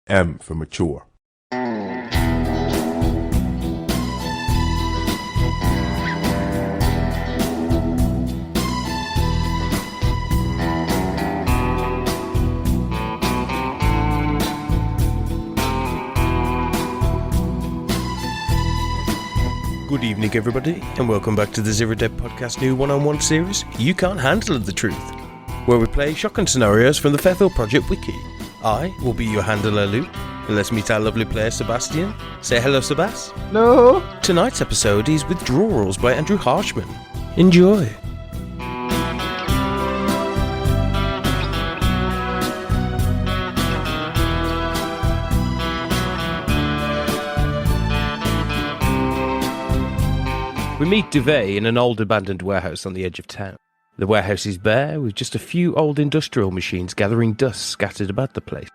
M for mature. Good evening, everybody, and welcome back to the Zero Dead Podcast new one-on-one series, You Can't Handle the Truth, where we play shotgun scenarios from the Fairfield Project Wiki. I will be your handler, Luke, and let's meet our lovely player, Sebastiaan. Say hello, Sebas. Hello. Tonight's episode is Withdrawals by Andrew Harshman. Enjoy. We meet Duvet in an old abandoned warehouse on the edge of town. The warehouse is bare, with just a few old industrial machines gathering dust scattered about the place.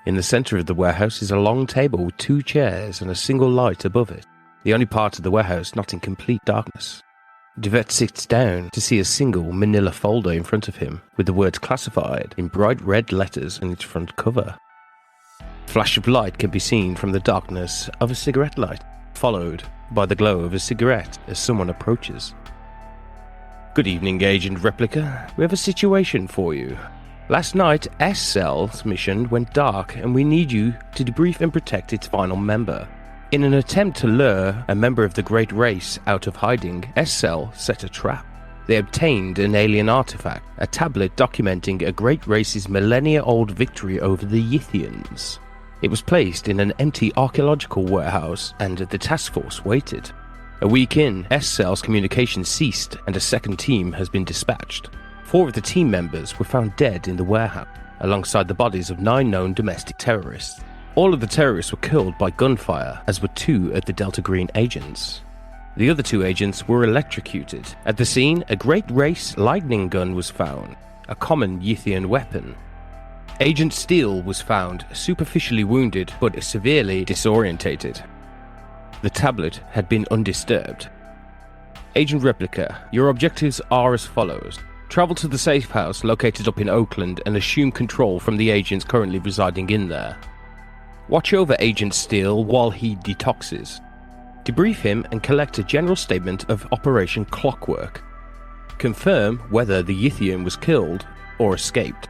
In the centre of the warehouse is a long table with 2 chairs and a single light above it, the only part of the warehouse not in complete darkness. Duvet sits down to see a single manila folder in front of him, with the words classified in bright red letters on its front cover. A flash of light can be seen from the darkness of a cigarette light, followed by the glow of a cigarette as someone approaches. Good evening, Agent Replica. We have a situation for you. Last night, S-Cell's mission went dark, and we need you to debrief and protect its final member. In an attempt to lure a member of the Great Race out of hiding, S-Cell set a trap. They obtained an alien artifact, a tablet documenting a Great Race's millennia-old victory over the Yithians. It was placed in an empty archaeological warehouse, and the task force waited. A week in, S-Cell's communication ceased, and a second team has been dispatched. 4 of the team members were found dead in the warehouse, alongside the bodies of 9 known domestic terrorists. All of the terrorists were killed by gunfire, as were 2 of the Delta Green agents. The other 2 agents were electrocuted. At the scene, a Great Race lightning gun was found, a common Yithian weapon. Agent Steele was found superficially wounded but severely disorientated. The tablet had been undisturbed. Agent Replica, your objectives are as follows. Travel to the safe house located up in Oakland and assume control from the agents currently residing in there. Watch over Agent Steele while he detoxes. Debrief him and collect a general statement of Operation Clockwork. Confirm whether the Yithian was killed or escaped.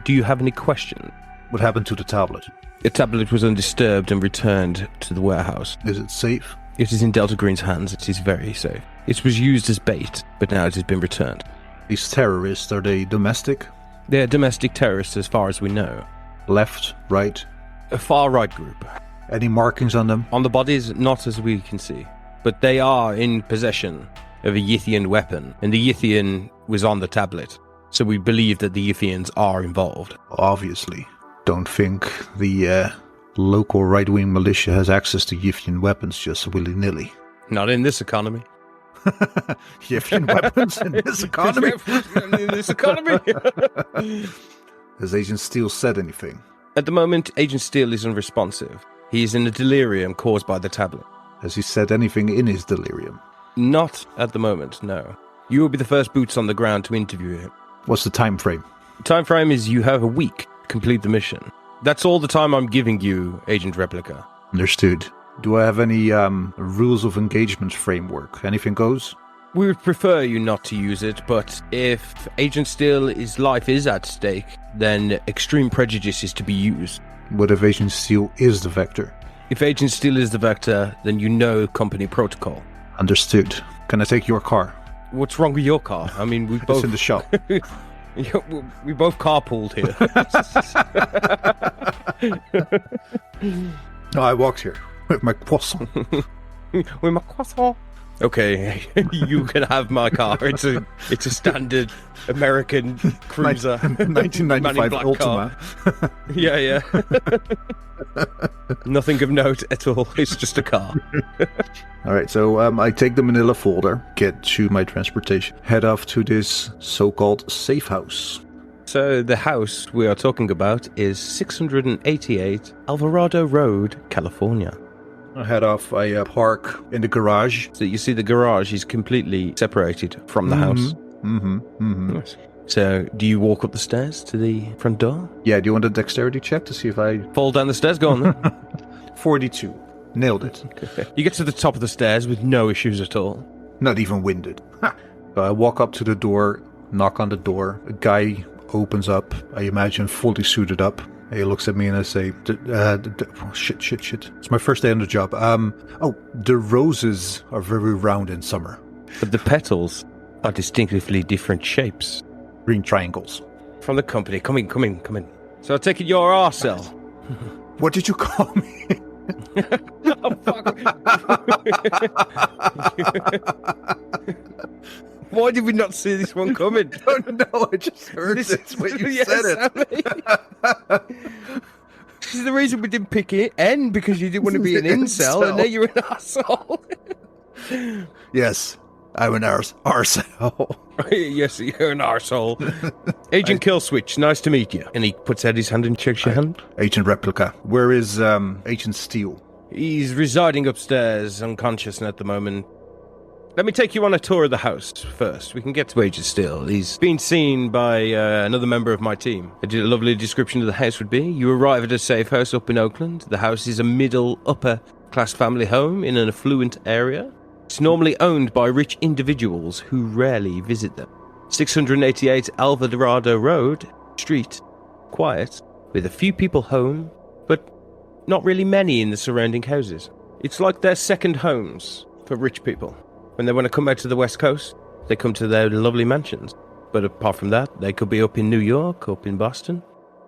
Do you have any questions? What happened to the tablet? The tablet was undisturbed and returned to the warehouse. Is it safe? It is in Delta Green's hands. It is very safe. It was used as bait, but now it has been returned. These terrorists, are they domestic? They are domestic terrorists as far as we know. Left, right? A far-right group. Any markings on them? On the bodies, not as we can see. But they are in possession of a Yithian weapon, and the Yithian was on the tablet. So we believe that the Yithians are involved. Obviously. Don't think the local right-wing militia has access to Yithian weapons just willy-nilly. Not in this economy. Yithian weapons in this economy? In this economy? Has Agent Steele said anything? At the moment, Agent Steele is unresponsive. He is in a delirium caused by the tablet. Has he said anything in his delirium? Not at the moment, no. You will be the first boots on the ground to interview him. What's the time frame? The time frame is you have a week to complete the mission. That's all the time I'm giving you, Agent Replica. Understood. Do I have any rules of engagement framework? Anything goes? We would prefer you not to use it, but if Agent Steele's life is at stake, then extreme prejudice is to be used. What if Agent Steele is the vector? If Agent Steele is the vector, then you know company protocol. Understood. Can I take your car? What's wrong with your car? I mean, we both... It's in the shop. We both carpooled here. No, I walked here with my croissant. With my croissant? Okay, you can have my car. It's a standard American cruiser. 1995 Ultima. Yeah. Nothing of note at all. It's just a car. All right, so I take the manila folder, get to my transportation, head off to this so-called safe house. So the house we are talking about is 688 Alvarado Road, California. I head off, I park in the garage. So you see the garage is completely separated from the house. Nice. So, do you walk up the stairs to the front door? Yeah, do you want a dexterity check to see if I... Fall down the stairs? Go on then. 42. Nailed it. You get to the top of the stairs with no issues at all. Not even winded. So I walk up to the door, knock on the door. A guy opens up, I imagine fully suited up. He looks at me and I say, shit. It's my first day on the job. The roses are very round in summer. But the petals are distinctively different shapes. Green triangles. From the company. Come in. So I take it you're Arcel. What did you call me? Oh, fuck. Why did we not see this one coming? I don't know, I just heard this when you said it. This is the reason we didn't pick it. N, because you didn't want to be an incel, and now you're an arsehole. Yes, I'm an arsehole. Yes, you're an arsehole. Agent Killswitch, nice to meet you. And he puts out his hand and shakes your hand. Agent Replica. Where is Agent Steele? He's residing upstairs, unconscious at the moment. Let me take you on a tour of the house first. We can get to Agent Steele. He's been seen by another member of my team. A lovely description of the house would be: you arrive at a safe house up in Oakland. The house is a middle, upper-class family home in an affluent area. It's normally owned by rich individuals who rarely visit them. 688 Alvarado Road, street, quiet, with a few people home, but not really many in the surrounding houses. It's like their second homes for rich people. When they want to come out to the West Coast, they come to their lovely mansions. But apart from that, they could be up in New York, up in Boston.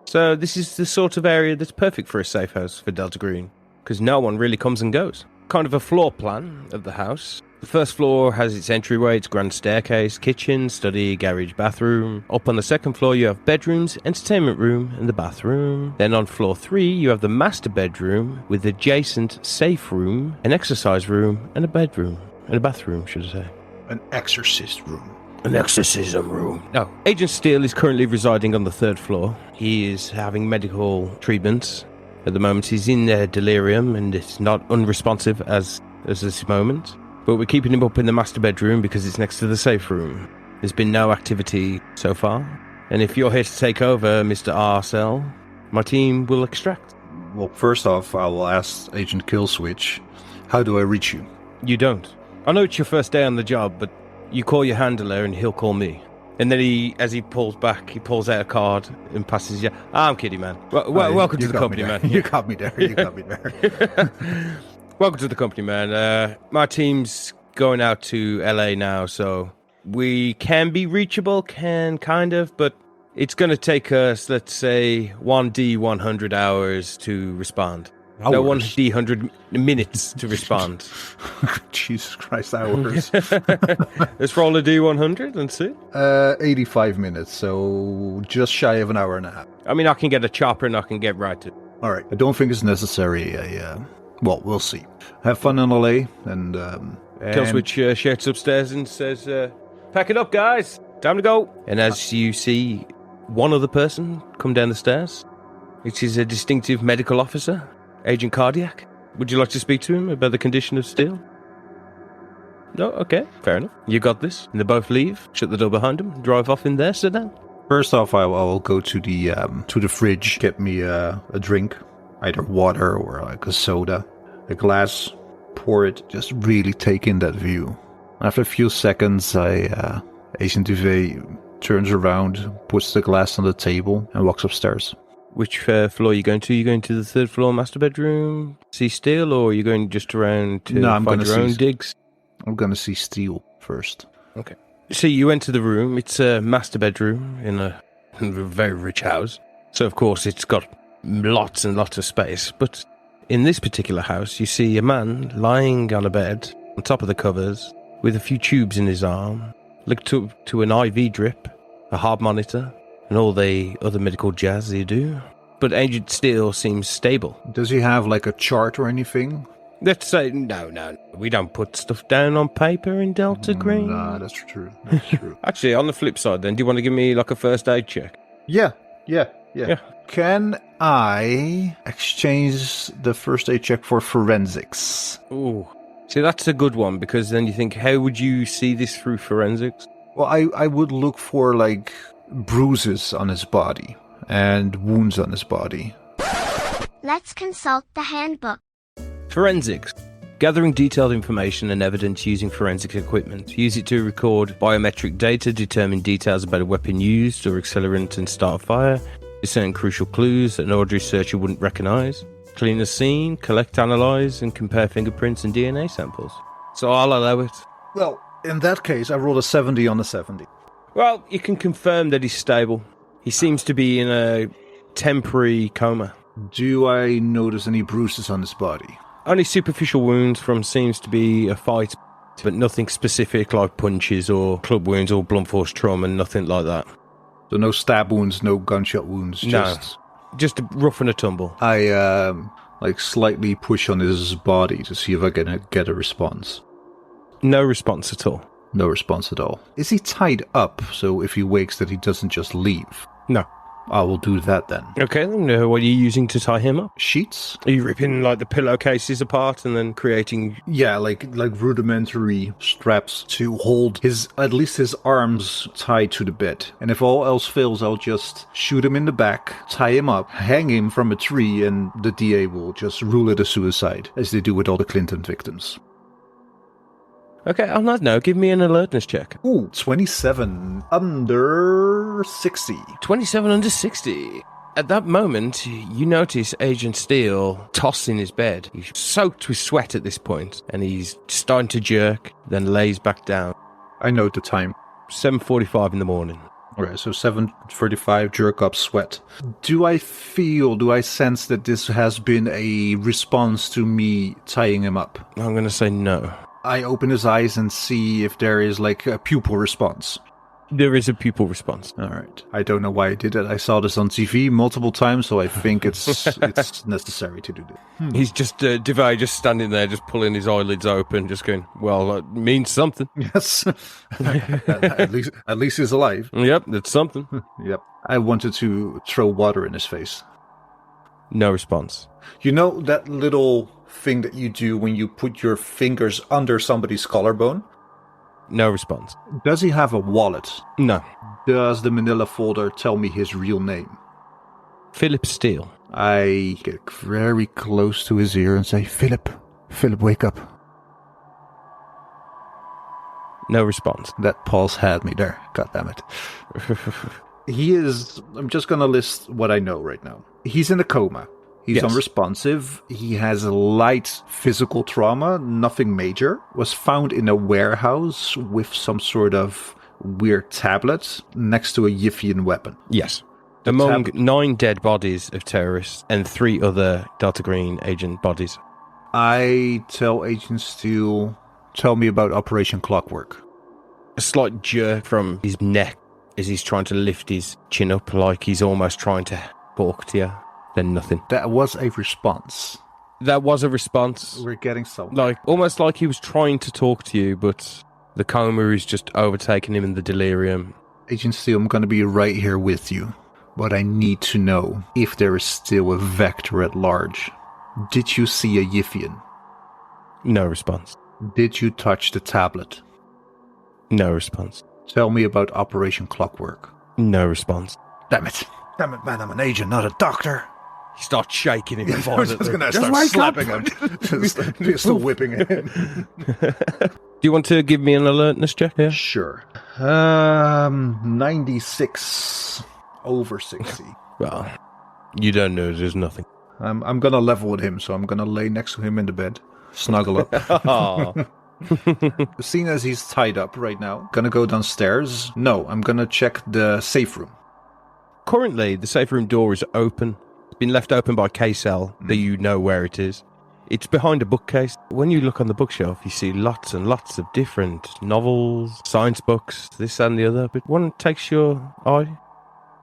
So this is the sort of area that's perfect for a safe house for Delta Green, because no one really comes and goes. Kind of a floor plan of the house. The first floor has its entryway, its grand staircase, kitchen, study, garage, bathroom. Up on the second floor you have bedrooms, entertainment room, and the bathroom. Then on floor 3 you have the master bedroom with adjacent safe room, an exercise room, and a bedroom. And a bathroom, should I say. An exorcist room. An exorcism room. No. Agent Steele is currently residing on the 3rd floor. He is having medical treatments. At the moment, he's in delirium and it's not unresponsive as this moment. But we're keeping him up in the master bedroom because it's next to the safe room. There's been no activity so far. And if you're here to take over, Mr. Arcel, my team will extract. Well, first off, I will ask Agent Killswitch, how do I reach you? You don't. I know it's your first day on the job, but you call your handler and he'll call me. And then as he pulls back, he pulls out a card and passes you. I'm kidding, man. Welcome to the company, man. You got me there. Welcome to the company, man. My team's going out to LA now, so we can be reachable, kind of, but it's going to take us, let's say, 1D100 hours to respond. Hours. No, 1D100 minutes to respond. Jesus Christ, hours. Let's roll a D100 and see. 85 minutes, so just shy of an hour and a half. I mean, I can get a chopper and I can get right to it. All right, I don't think it's necessary. Well, we'll see. Have fun in LA, and Killswitch shouts upstairs and says, pack it up, guys. Time to go. And as you see one other person come down the stairs, which is a distinctive medical officer, Agent Cardiac. Would you like to speak to him about the condition of Steele? No? Okay, fair enough. You got this. And they both leave, shut the door behind them, drive off in there, sit down. First off, I will go to the fridge, get me a drink, either water or like a soda, a glass, pour it, just really take in that view. After a few seconds, Agent Duvet turns around, puts the glass on the table, and walks upstairs. Which floor are you going to? Are you going to the 3rd floor master bedroom, see Steele, or are you going just around to find your own digs? I'm going to see Steele first. Okay. So you enter the room. It's a master bedroom in a very rich house. So, of course, it's got lots and lots of space. But in this particular house, you see a man lying on a bed, on top of the covers, with a few tubes in his arm, linked to an IV drip, a heart monitor, and all the other medical jazz you do. But Agent Steele seems stable. Does he have like a chart or anything? Let's say, no. We don't put stuff down on paper in Delta Green. Nah, that's true. That's true. Actually, on the flip side then, do you want to give me like a first aid check? Yeah. Can I exchange the first aid check for forensics? Ooh. See, that's a good one, because then you think, how would you see this through forensics? Well, I would look for like bruises on his body and wounds on his body. Let's consult the handbook. Forensics. Gathering detailed information and evidence using forensic equipment. Use it to record biometric data, determine details about a weapon used or accelerant and start a fire, discern crucial clues that an ordinary searcher wouldn't recognise, clean a scene, collect, analyse, and compare fingerprints and DNA samples. So I'll allow it. Well, in that case, I rolled a 70 on a 70. Well, you can confirm that he's stable. He seems to be in a temporary coma. Do I notice any bruises on his body? Only superficial wounds from seems to be a fight, but nothing specific like punches or club wounds or blunt force trauma, nothing like that. So no stab wounds, no gunshot wounds, Just a rough and a tumble. I slightly push on his body to see if I can get a response. No response at all. No response at all. Is he tied up so if he wakes that he doesn't just leave? No. I will do that then. Okay, then what are you using to tie him up? Sheets? Are you ripping like the pillowcases apart and then creating... Yeah, like rudimentary straps to hold at least his arms tied to the bed. And if all else fails, I'll just shoot him in the back, tie him up, hang him from a tree, and the DA will just rule it a suicide, as they do with all the Clinton victims. Okay, on that note, give me an alertness check. Ooh, 27 under 60. 27 under 60. At that moment, you notice Agent Steele toss in his bed. He's soaked with sweat at this point, and he's starting to jerk, then lays back down. I note the time. 7:45 in the morning. Alright, so 7:45, jerk up, sweat. Do I sense that this has been a response to me tying him up? I'm going to say no. I open his eyes and see if there is like a pupil response. There is a pupil response. All right. I don't know why I did it. I saw this on TV multiple times, so I think it's necessary to do this. He's just, Duvet just standing there, just pulling his eyelids open, just going, well, that means something. Yes. at least he's alive. Yep, that's something. Yep. I wanted to throw water in his face. No response. You know that little thing that you do when you put your fingers under somebody's collarbone? No response. Does he have a wallet? No. Does the manila folder tell me his real name? Philip Steele. I get very close to his ear and say, Philip, wake up. No response. That pulse had me there. God damn it. I'm just going to list what I know right now. He's in a coma. He's unresponsive. He has a light physical trauma, nothing major. Was found in a warehouse with some sort of weird tablet next to a Yiffian weapon. Yes. Among 9 dead bodies of terrorists and 3 other Delta Green agent bodies. I tell Agent Steele, tell me about Operation Clockwork. A slight jerk from his neck as he's trying to lift his chin up like he's almost trying to talk to you. Then nothing. That was a response. That was a response. We're getting somewhere. Almost like he was trying to talk to you, but the coma is just overtaking him in the delirium. Agent Steele, I'm going to be right here with you. But I need to know if there is still a Vector at large. Did you see a Yiffian? No response. Did you touch the tablet? No response. Tell me about Operation Clockwork. No response. Damn it, man, I'm an agent, not a doctor. He starts shaking him. I was just going to start slapping him. Just whipping him. Do you want to give me an alertness check here? Sure. 96 over 60. Well, you don't know. There's nothing. I'm going to level with him, so I'm going to lay next to him in the bed. Snuggle up. Seeing as he's tied up right now, going to go downstairs. No, I'm going to check the safe room. Currently, the safe room door is open. It's been left open by K-Cell, that you know where it is. It's behind a bookcase. When you look on the bookshelf, you see lots and lots of different novels, science books, this and the other. But one takes your eye.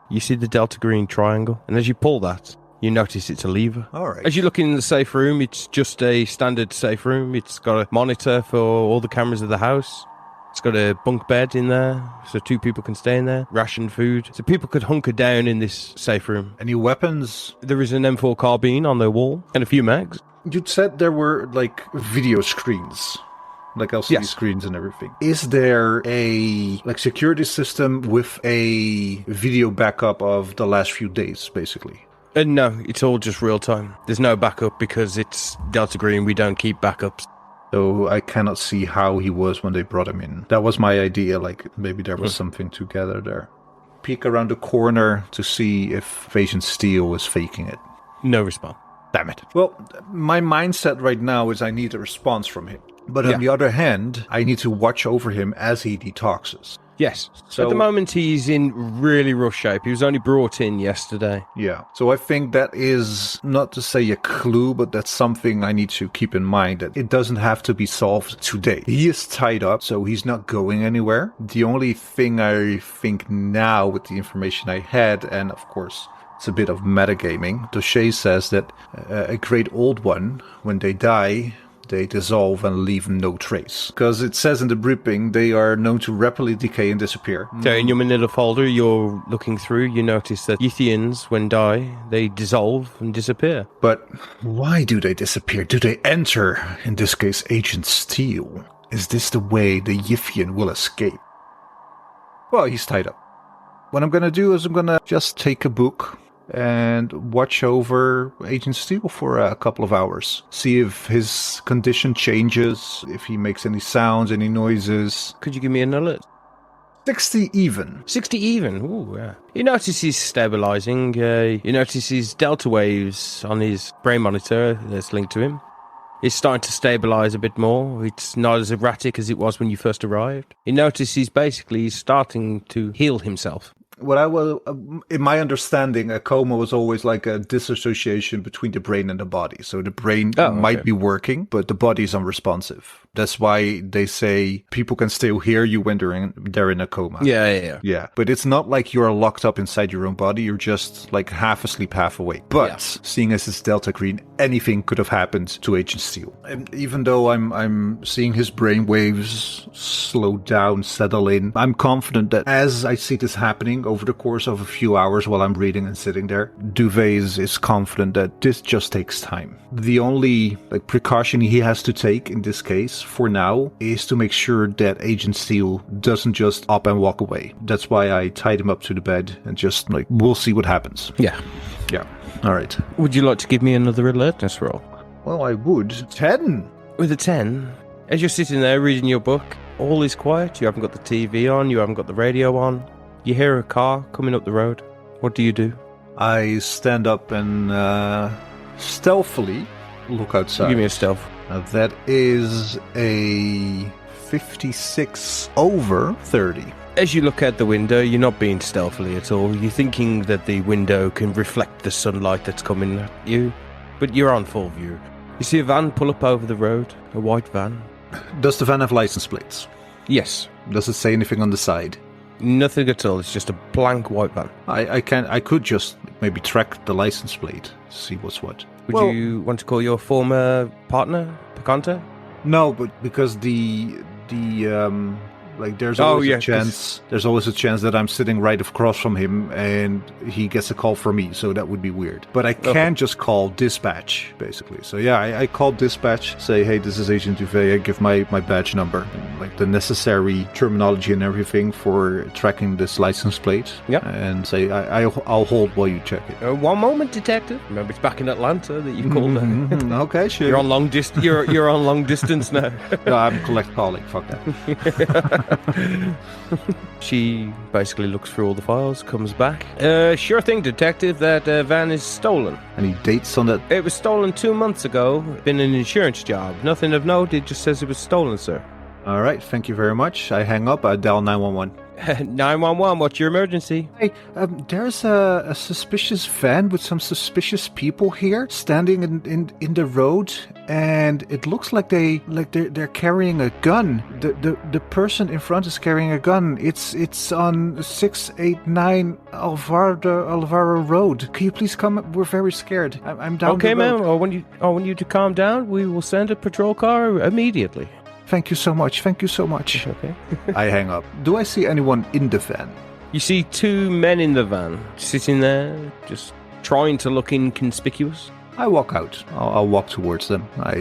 You see the Delta Green triangle. And as you pull that, you notice it's a lever. All right. As you look in the safe room, it's just a standard safe room. It's got a monitor for all the cameras of the house. It's got a bunk bed in there, so 2 people can stay in there. Ration food. So people could hunker down in this safe room. Any weapons? There is an M4 carbine on the wall and a few mags. You said there were, video screens. like LCD screens and everything. Is there a security system with a video backup of the last few days, basically? No, it's all just real time. There's no backup because it's Delta Green. We don't keep backups. So I cannot see how he was when they brought him in. That was my idea, like maybe there was something together there. Peek around the corner to see if Agent Steele was faking it. No response. Damn it. Well, my mindset right now is I need a response from him. But on the other hand, I need to watch over him as he detoxes. Yes. So at the moment, he's in really rough shape. He was only brought in yesterday. Yeah. So I think that is not to say a clue, but that's something I need to keep in mind, that it doesn't have to be solved today. He is tied up, so he's not going anywhere. The only thing I think now with the information I had, and of course, it's a bit of metagaming, Doche says that a great old one, when they die, they dissolve and leave no trace. Because it says in the briefing, they are known to rapidly decay and disappear. So in your manila folder you're looking through, you notice that Yithians, when die, they dissolve and disappear. But why do they disappear? Do they enter, in this case, Agent Steele? Is this the way the Yithian will escape? Well, he's tied up. What I'm going to do is I'm going to just take a book and watch over Agent Steele for a couple of hours. See if his condition changes, if he makes any sounds, any noises. Could you give me an alert? 60 even. 60 even? Ooh, yeah. You notice he's stabilizing. You notice his delta waves on his brain monitor that's linked to him. It's starting to stabilize a bit more. It's not as erratic as it was when you first arrived. You notice he's basically starting to heal himself. What I was, in my understanding, a coma was always like a disassociation between the brain and the body. So the brain might be working, but the body is unresponsive. That's why they say people can still hear you when they're in a coma. Yeah. But it's not like you're locked up inside your own body. You're just like half asleep, half awake. But seeing as it's Delta Green, anything could have happened to Agent Steele. And even though I'm seeing his brain waves slow down, settle in, I'm confident that as I see this happening over the course of a few hours while I'm reading and sitting there, Duvet is confident that this just takes time. The only precaution he has to take in this case for now is to make sure that Agent Steele doesn't just up and walk away. That's why I tied him up to the bed and just we'll see what happens. Yeah. All right. Would you like to give me another alertness roll? Well, I would. 10. With a 10, as you're sitting there reading your book, all is quiet. You haven't got the TV on. You haven't got the radio on. You hear a car coming up the road. What do? I stand up and stealthily look outside. Give me a stealth. That is a 56 over 30. As you look out the window, you're not being stealthily at all. You're thinking that the window can reflect the sunlight that's coming at you, but you're on full view. You see a van pull up over the road, a white van. Does the van have license plates? Yes. Does it say anything on the side? Nothing at all. It's just a blank white van. I could just maybe track the license plate, see what's what. Would you want to call your former partner, Picante? No, but because there's always a chance. There's always a chance that I'm sitting right across from him and he gets a call from me, so that would be weird. But I can just call dispatch, basically. So yeah, I call dispatch, say, hey, this is Agent Duvet. I give my badge number, and, the necessary terminology and everything for tracking this license plate. Yeah, and say I'll hold while you check it. One moment, detective. Remember, it's back in Atlanta that you called. Okay, sure. You're on long distance. You're on long distance now. No, I'm collect calling. Fuck that. She basically looks through all the files, comes back. Sure thing, detective, that van is stolen. Any dates on that? It was stolen 2 months ago. Been an insurance job. Nothing of note, it just says it was stolen, sir. All right, thank you very much. I hang up, I dial 911. 911, what's your emergency? Hey, there's a suspicious van with some suspicious people here standing in the road, and it looks like they're carrying a gun. The person in front is carrying a gun. It's on 689 Alvaro Road. Can you please come? We're very scared. I'm down. Okay, the road. ma'am. I want you to calm down. We will send a patrol car immediately. Thank you so much. Okay. I hang up. Do I see anyone in the van? You see 2 men in the van, sitting there, just trying to look inconspicuous. I walk out. I'll walk towards them. I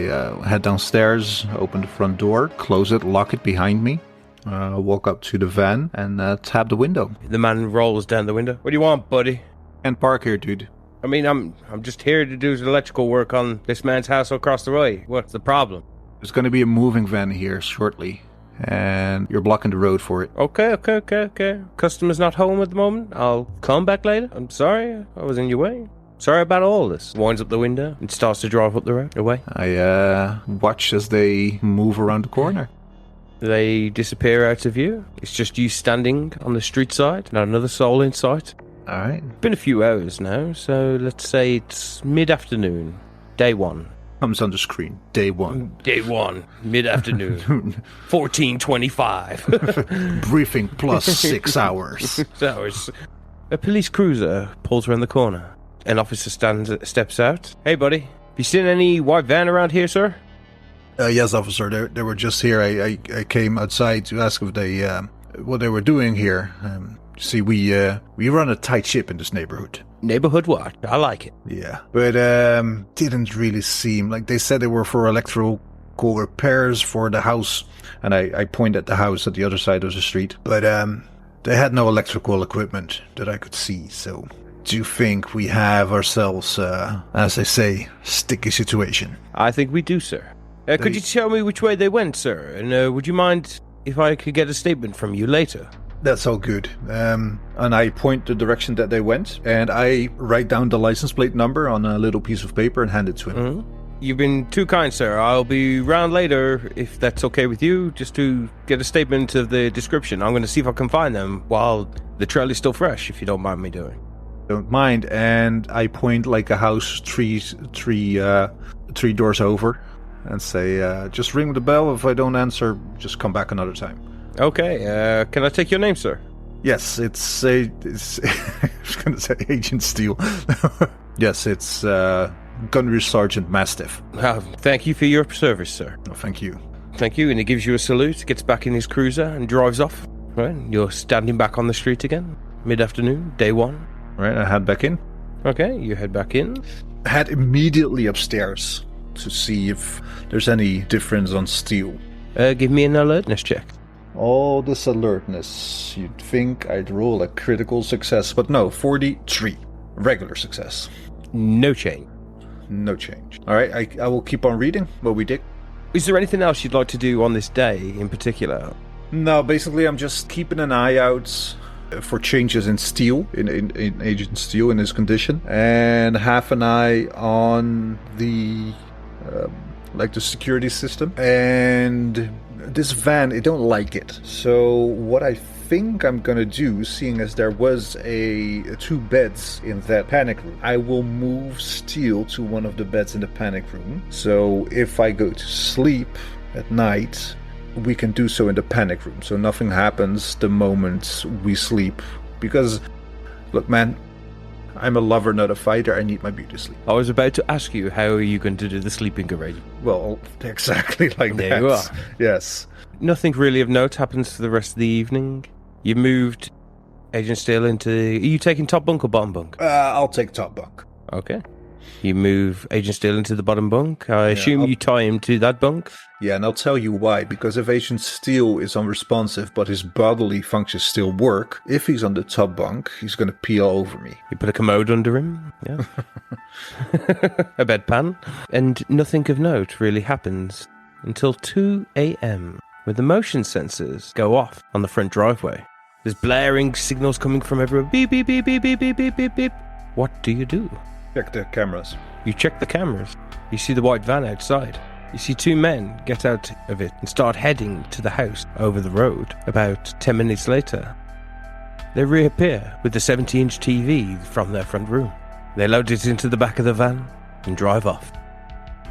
head downstairs, open the front door, close it, lock it behind me. Walk up to the van and tap the window. The man rolls down the window. What do you want, buddy? Can't park here, dude. I mean, I'm just here to do electrical work on this man's house across the way. What's the problem? There's going to be a moving van here shortly, and you're blocking the road for it. Okay. Customer's not home at the moment. I'll come back later. I'm sorry, I was in your way. Sorry about all this. Winds up the window and starts to drive up the road away. I watch as they move around the corner. They disappear out of view. It's just you standing on the street side, not another soul in sight. All right. Been a few hours now, so let's say it's mid-afternoon, day 1. Comes on the screen. Day 1. Day 1, mid-afternoon, 14:25. Briefing plus 6 hours. 6 hours. A police cruiser pulls around the corner. An officer steps out. Hey, buddy, have you seen any white van around here, sir? Yes, officer. They were just here. I came outside to ask if they what they were doing here. See, we run a tight ship in this neighborhood. Neighborhood watch. I like it. Yeah, but didn't really seem like they said they were for electrical repairs for the house, and I pointed at the house at the other side of the street. But they had no electrical equipment that I could see. So, do you think we have ourselves, as they say, sticky situation? I think we do, sir. Could you tell me which way they went, sir? And would you mind if I could get a statement from you later? That's all good. And I point the direction that they went, and I write down the license plate number on a little piece of paper and hand it to him. Mm-hmm. You've been too kind, sir. I'll be round later, if that's okay with you, just to get a statement of the description. I'm going to see if I can find them while the trail is still fresh, if you don't mind me doing. Don't mind. And I point like a house three doors over and say, just ring the bell. If I don't answer, just come back another time. Okay, can I take your name, sir? Yes, it's I was going to say Agent Steele. Yes, it's Gunnery Sergeant Mastiff. Thank you for your service, sir. Oh, thank you. Thank you, and he gives you a salute, gets back in his cruiser, and drives off. Right, you're standing back on the street again, mid-afternoon, day 1. Right, I head back in. Okay, you head back in. Head immediately upstairs to see if there's any difference on Steele. Give me an alertness check. All this alertness. You'd think I'd roll a critical success, but no, 43. Regular success. No change. No change. All right, I will keep on reading what we did. Is there anything else you'd like to do on this day in particular? No, basically I'm just keeping an eye out for changes in Steele, in Agent Steele, in his condition, and half an eye on the the security system. And this van, I don't like it. So what I think I'm gonna do, seeing as there was 2 beds in that panic room, I will move Steele to one of the beds in the panic room. So if I go to sleep at night, we can do so in the panic room, so nothing happens the moment we sleep. Because, look, man, I'm a lover, not a fighter. I need my beauty sleep. I was about to ask you, how are you going to do the sleeping arrangement? Well, exactly like there that. You are. Yes. Nothing really of note happens for the rest of the evening. You moved Agent Steele into... Are you taking top bunk or bottom bunk? I'll take top bunk. Okay. You move Agent Steele into the bottom bunk. I assume you tie him to that bunk? Yeah, and I'll tell you why. Because if Agent Steele is unresponsive, but his bodily functions still work, if he's on the top bunk, he's going to peel over me. You put a commode under him, yeah. A bedpan. And nothing of note really happens until 2 a.m., where the motion sensors go off on the front driveway. There's blaring signals coming from everywhere. Beep, beep, beep, beep, beep, beep, beep, beep, beep. What do you do? Check the cameras. You check the cameras. You see the white van outside. You see 2 men get out of it and start heading to the house over the road. About 10 minutes later, they reappear with the 70-inch TV from their front room. They load it into the back of the van and drive off.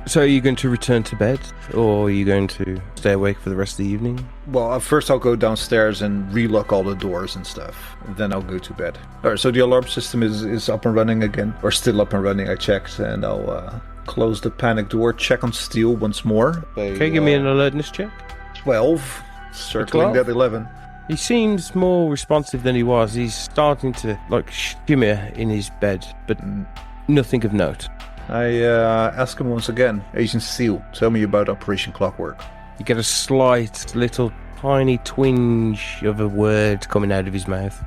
So are you going to return to bed, or are you going to stay awake for the rest of the evening? Well, first I'll go downstairs and relock all the doors and stuff. And then I'll go to bed. Alright, so the alarm system is up and running again. Or still up and running, I checked. And I'll close the panic door, check on Steele once more. Okay, give me an alertness check. 12. Circling 12? that 11. He seems more responsive than he was. He's starting to, shimmer in his bed, but nothing of note. I ask him once again, Agent Steele, tell me about Operation Clockwork. You get a slight, little, tiny twinge of a word coming out of his mouth.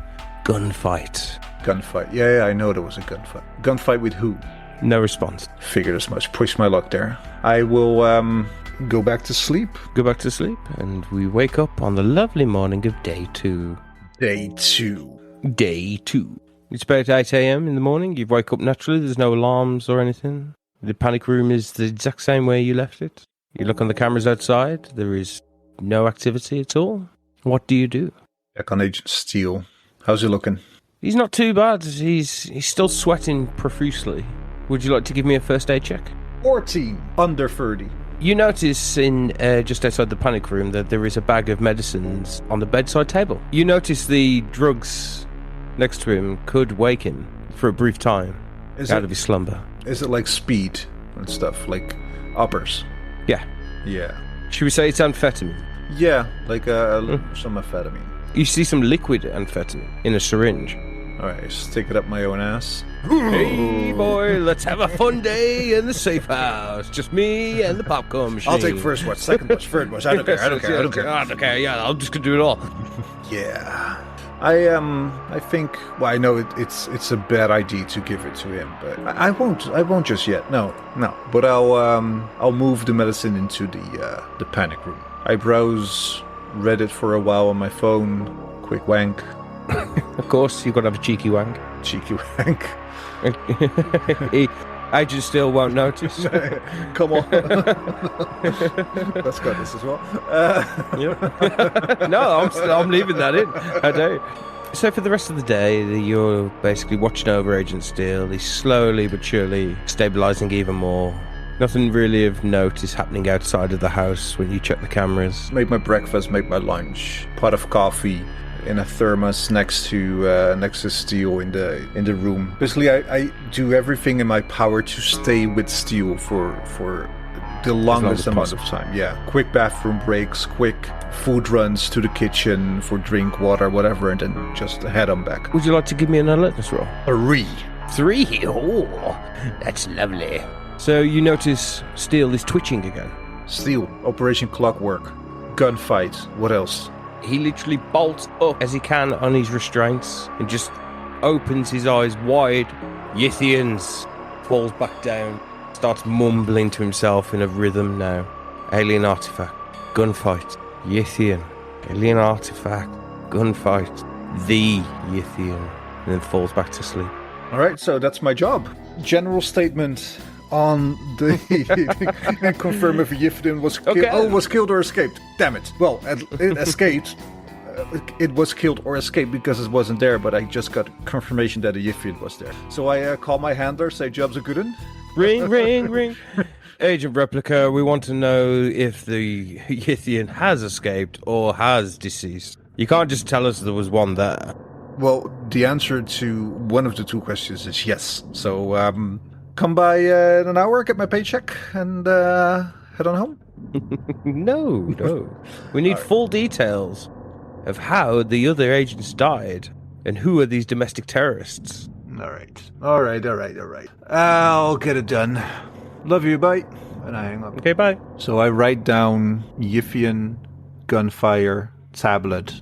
Gunfight. Gunfight. Yeah, I know there was a gunfight. Gunfight with who? No response. Figured as much. Push my luck there. I will go back to sleep. Go back to sleep, and we wake up on the lovely morning of day 2. Day 2. Day 2. It's about 8 a.m. in the morning. You wake up naturally. There's no alarms or anything. The panic room is the exact same way you left it. You look on the cameras outside. There is no activity at all. What do you do? Back on Agent Steele. How's he looking? He's not too bad. He's still sweating profusely. Would you like to give me a first aid check? 14. Under 30. You notice in just outside the panic room that there is a bag of medicines on the bedside table. You notice the drugs next to him could wake him for a brief time out of his slumber. Is it like speed and stuff? Like uppers? Yeah. Yeah. Should we say it's amphetamine? Yeah, like some amphetamine. You see some liquid amphetamine in a syringe. Alright, stick it up my own ass. Hey boy, let's have a fun day in the safe house. Just me and the popcorn machine. I'll take first watch, second watch, third watch. I don't care. Yeah, I'm just gonna do it all. Yeah. I think. Well, I know it's a bad idea to give it to him, but I won't just yet. No. But I'll move the medicine into the panic room. I browse Reddit for a while on my phone. Quick wank. Of course, you've got to have a cheeky wank. Cheeky wank. Agent still won't notice. Come on. Let's got this as well. Yep. No, I'm leaving that in. I don't. So for the rest of the day, you're basically watching over Agent Steele. He's slowly but surely stabilising even more. Nothing really of note is happening outside of the house when you check the cameras. Make my breakfast, make my lunch, pot of coffee in a thermos next to Steele in the room. Basically, I do everything in my power to stay with Steele for the longest amount of time. Yeah, quick bathroom breaks, quick food runs to the kitchen for drink, water, whatever, and then just head on back. Would you like to give me an alertness roll? 3. 3? Oh, that's lovely. So you notice Steele is twitching again. Steele, Operation Clockwork, gunfight, what else? He literally bolts up as he can on his restraints and just opens his eyes wide. Yithians. Falls back down. Starts mumbling to himself in a rhythm now. Alien artifact. Gunfight. Yithian. Alien artifact. Gunfight. The Yithian. And then falls back to sleep. Alright, so that's my job. General statement on the confirm if Yithian was killed. Okay. Oh, was killed or escaped. Damn it. Well, it escaped. It was killed or escaped because it wasn't there, but I just got confirmation that a Yithian was there. So I call my handler, say job's a good one. Ring, ring, ring. Agent Replica, we want to know if the Yithian has escaped or has deceased. You can't just tell us there was one there. Well, the answer to one of the two questions is yes. So, come by in an hour, get my paycheck, and head on home. No. We need full details of how the other agents died and who are these domestic terrorists. All right. I'll get it done. Love you, bye. And I hang up. Okay, bye. So I write down Yithian, gunfire, tablet,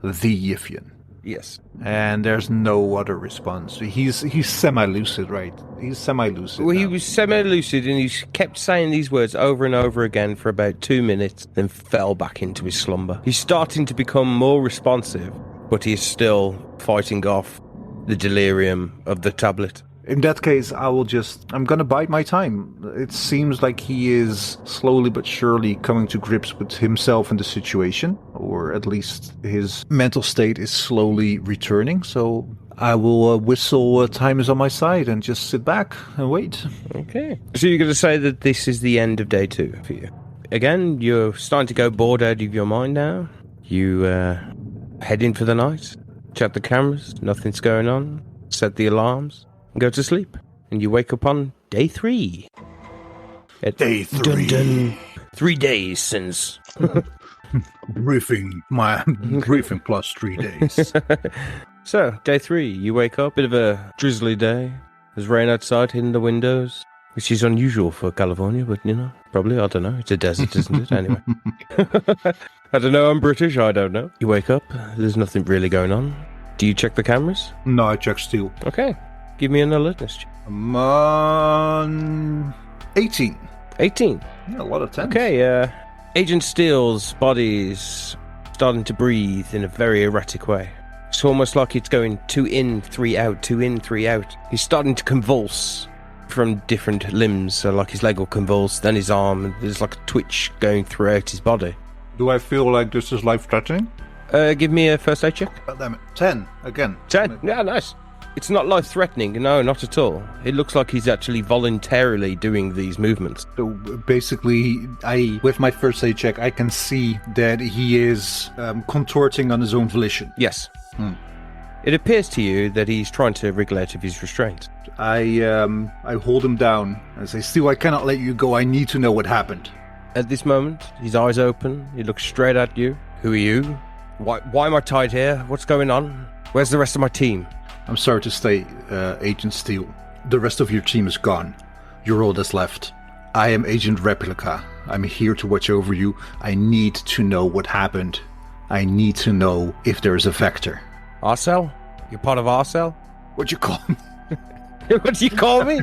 the Yithian. Yes. And there's no other response. He's semi-lucid, right? He's semi-lucid. Well, now. he was semi-lucid and he kept saying these words over and over again for about 2 minutes, then fell back into his slumber. He's starting to become more responsive, but he's still fighting off the delirium of the tablet. In that case, I'm gonna bide my time. It seems like he is slowly but surely coming to grips with himself and the situation, or at least his mental state is slowly returning, so I will whistle time is on my side and just sit back and wait. Okay. So you're going to say that this is the end of day 2 for you. Again, you're starting to go bored out of your mind now. You head in for the night, check the cameras, nothing's going on, set the alarms, and go to sleep. And you wake up on day 3. Day 3. Dun, dun. 3 days since. Briefing plus 3 days. So, day 3, you wake up, bit of a drizzly day. There's rain outside hitting the windows. Which is unusual for California, but, probably, I don't know. It's a desert, isn't it? Anyway. I don't know, I'm British, I don't know. You wake up, there's nothing really going on. Do you check the cameras? No, I check Steel. Okay, give me an alertness check. I'm on 18. 18. Yeah, a lot of 10s. Okay, Agent Steele's body's starting to breathe in a very erratic way. It's almost like it's going 2 in, 3 out, 2 in, 3 out. He's starting to convulse from different limbs, so like his leg will convulse, then his arm, and there's like a twitch going throughout his body. Do I feel like this is life-threatening? Give me a first aid check. God damn it. 10, again. 10, yeah, nice. It's not life-threatening, no, not at all. It looks like he's actually voluntarily doing these movements. So basically, with my first aid check, I can see that he is contorting on his own volition. Yes. It appears to you that he's trying to wriggle out of his restraint. I hold him down and say, Steel, I cannot let you go. I need to know what happened. At this moment, his eyes open. He looks straight at you. Who are you? Why am I tied here? What's going on? Where's the rest of my team? I'm sorry to say, Agent Steel. The rest of your team is gone. You're all that's left. I am Agent Replica. I'm here to watch over you. I need to know what happened. I need to know if there is a vector. Our cell? You're part of our cell? What'd you call me? What do you call me?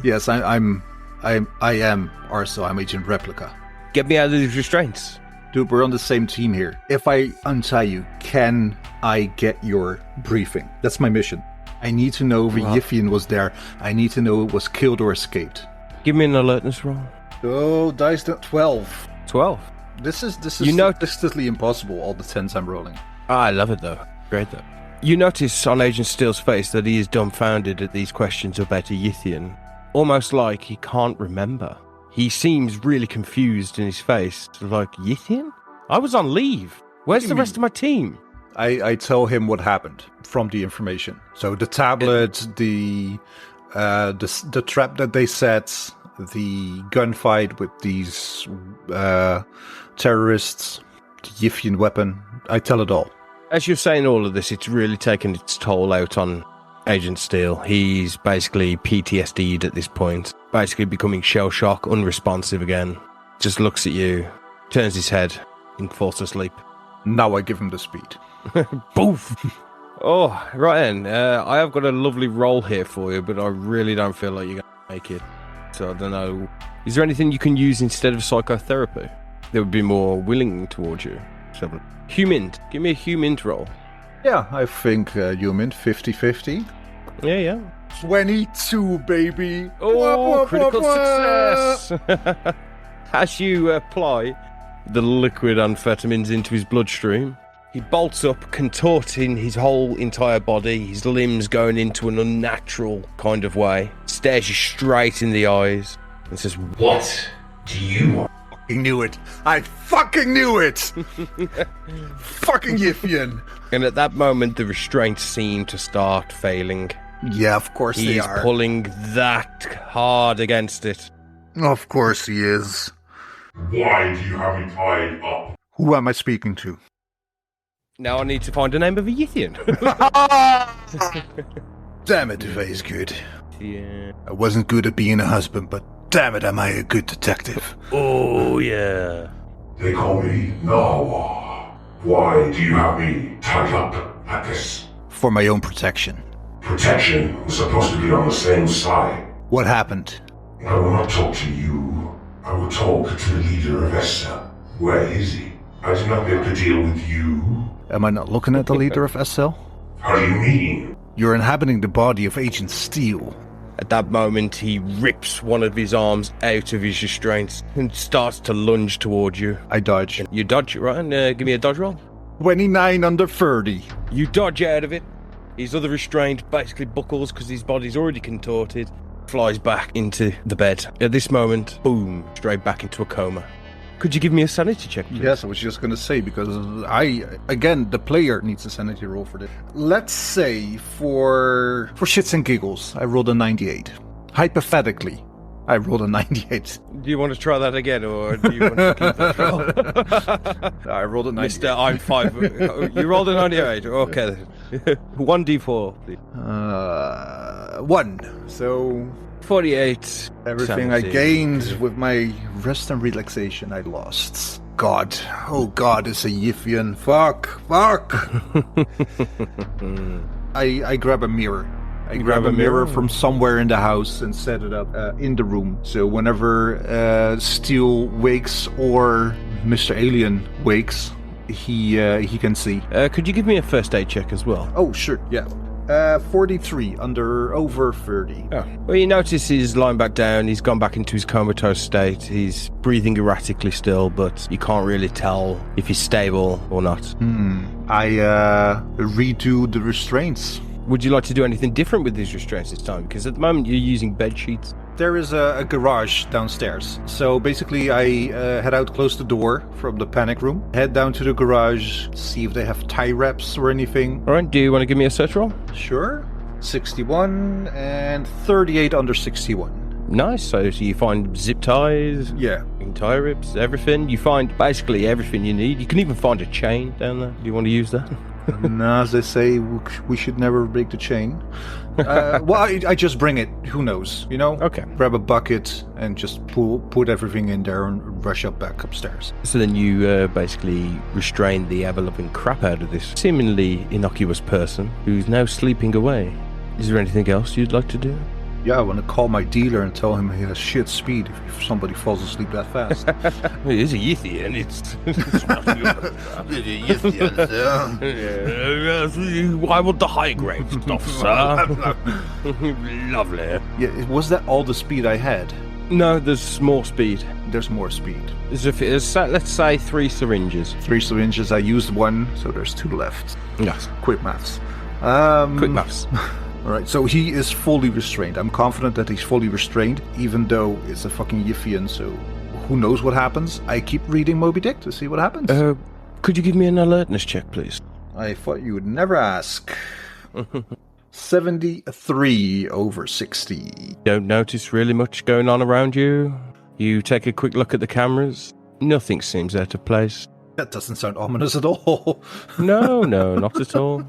Yes, I am Arso. I'm Agent Replica. Get me out of these restraints. Dude, we're on the same team here. If I untie you, can I get your briefing? That's my mission. I need to know if Yiffian was there. I need to know it was killed or escaped. Give me an alertness roll. Oh, dice 12. 12. This is statistically impossible, all the 10s I'm rolling. I love it though. Great though. You notice on Agent Steele's face that he is dumbfounded at these questions about a Yithian. Almost like he can't remember. He seems really confused in his face. Like, Yithian? I was on leave. Where's the rest of my team? I tell him what happened from the information. So the tablet, the trap that they set, the gunfight with these terrorists, the Yiffian weapon. I tell it all. As you're saying all of this, it's really taken its toll out on Agent Steele. He's basically PTSD'd at this point. Basically becoming shell-shock, unresponsive again. Just looks at you, turns his head, and falls asleep. Now I give him the speed. Boof! Oh, right then. I have got a lovely roll here for you, but I really don't feel like you're going to make it. So I don't know. Is there anything you can use instead of psychotherapy that would be more willing towards you? So, Humint. Give me a Humint roll. Yeah, I think Humint 50-50. Yeah. 22, baby. Oh, critical success. As you apply the liquid amphetamines into his bloodstream, he bolts up, contorting his whole entire body, his limbs going into an unnatural kind of way, stares you straight in the eyes, and says, "What do you want?" I knew it. I fucking knew it. Fucking Yiffian. And at that moment, the restraints seem to start failing. Yeah, of course they are. He's pulling that hard against it. Of course he is. Why do you have me tied up? Who am I speaking to? Now I need to find the name of a Yithian. Damn it, Duvet is good. Yeah. I wasn't good at being a husband, but damn it, am I a good detective. Oh, yeah. They call me Nawa. Why do you have me tied up like this? For my own protection. Protection was supposed to be on the same side. What happened? I will not talk to you. I will talk to the leader of SL. Where is he? I do not make a deal with you. Am I not looking at the leader of SL? How do you mean? You're inhabiting the body of Agent Steele. At that moment, he rips one of his arms out of his restraints and starts to lunge towards you. I dodge. You dodge, right? Give me a dodge roll. 29 under 30. You dodge out of it. His other restraint basically buckles because his body's already contorted, flies back into the bed. At this moment, boom, straight back into a coma. Could you give me a sanity check, please? Yes, I was just going to say, because the player needs a sanity roll for this. Let's say, for shits and giggles, I rolled a 98. Hypothetically, I rolled a 98. Do you want to try that again, or do you want to keep that roll? I rolled a 98. Mister, I'm 5. You rolled a 98. Okay. 1d4, please. 1. So 48. everything I 70. gained with my rest and relaxation, I lost. God. Oh God, it's a Yiffian. Fuck. I grab a mirror. I grab a mirror from somewhere in the house and set it up in the room. So whenever Steele wakes or Mr. Alien wakes, he can see. Could you give me a first aid check as well? Oh, sure, yeah. 43 over 30. Oh. Well, you notice he's lying back down. He's gone back into his comatose state. He's breathing erratically still, but you can't really tell if he's stable or not. I redo the restraints. Would you like to do anything different with these restraints this time? Because at the moment you're using bed sheets. There is a garage downstairs. So basically I head out, close the door from the panic room, head down to the garage, see if they have tie wraps or anything. All right, do you want to give me a search roll? Sure. 61 and 38 under 61. Nice. So you find zip ties, Yeah. tie rips, everything. You find basically everything you need. You can even find a chain down there. Do you want to use that? No, as they say, we should never break the chain. Well, I just bring it. Who knows? You know? Okay. Grab a bucket and just put everything in there and rush up back upstairs. So then you basically restrain the ever-loving crap out of this seemingly innocuous person who's now sleeping away. Is there anything else you'd like to do? Yeah, I want to call my dealer and tell him he has shit speed if somebody falls asleep that fast. It is a Yithian. It's I want the high grade stuff, sir. Lovely. Yeah, was that all the speed I had? No, there's more speed. There's more speed. Let's say 3 syringes. 3 syringes, I used 1, so there's 2 left. Yes. Quick maths. Quick maths. Alright, so he is fully restrained. I'm confident that he's fully restrained, even though it's a fucking Yiffian, so who knows what happens. I keep reading Moby Dick to see what happens. Could you give me an alertness check, please? I thought you would never ask. 73 over 60. Don't notice really much going on around you. You take a quick look at the cameras. Nothing seems out of place. That doesn't sound ominous at all. No, not at all.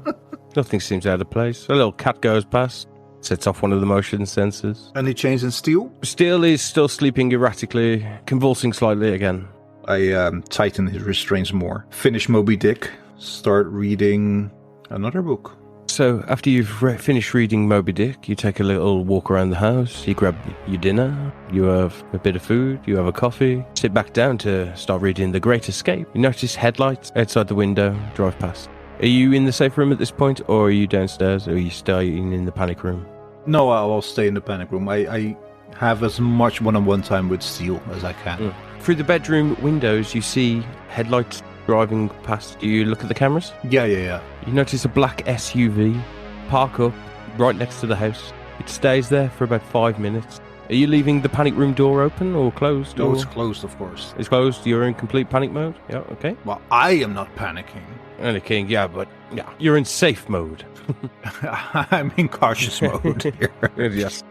Nothing seems out of place. A little cat goes past, sets off one of the motion sensors. Any change in Steel? Steel is still sleeping erratically, convulsing slightly again. I tighten his restraints more. Finish Moby Dick. Start reading another book. So after you've finished reading Moby Dick, you take a little walk around the house, you grab your dinner, you have a bit of food, you have a coffee, sit back down to start reading The Great Escape. You notice headlights outside the window, drive past. Are you in the safe room at this point, or are you downstairs, or are you staying in the panic room? No, I'll stay in the panic room. I have as much one-on-one time with Steel as I can. Through the bedroom windows, you see headlights driving past. Do you look at the cameras? Yeah. You notice a black SUV park up right next to the house. It stays there for about 5 minutes. Are you leaving the panic room door open or closed? No, or? it's closed, of course. It's closed. You're in complete panic mode? Yeah, okay. Well, I am not panicking. Only King, yeah, but yeah, you're in safe mode. I'm in cautious mode here. Yes.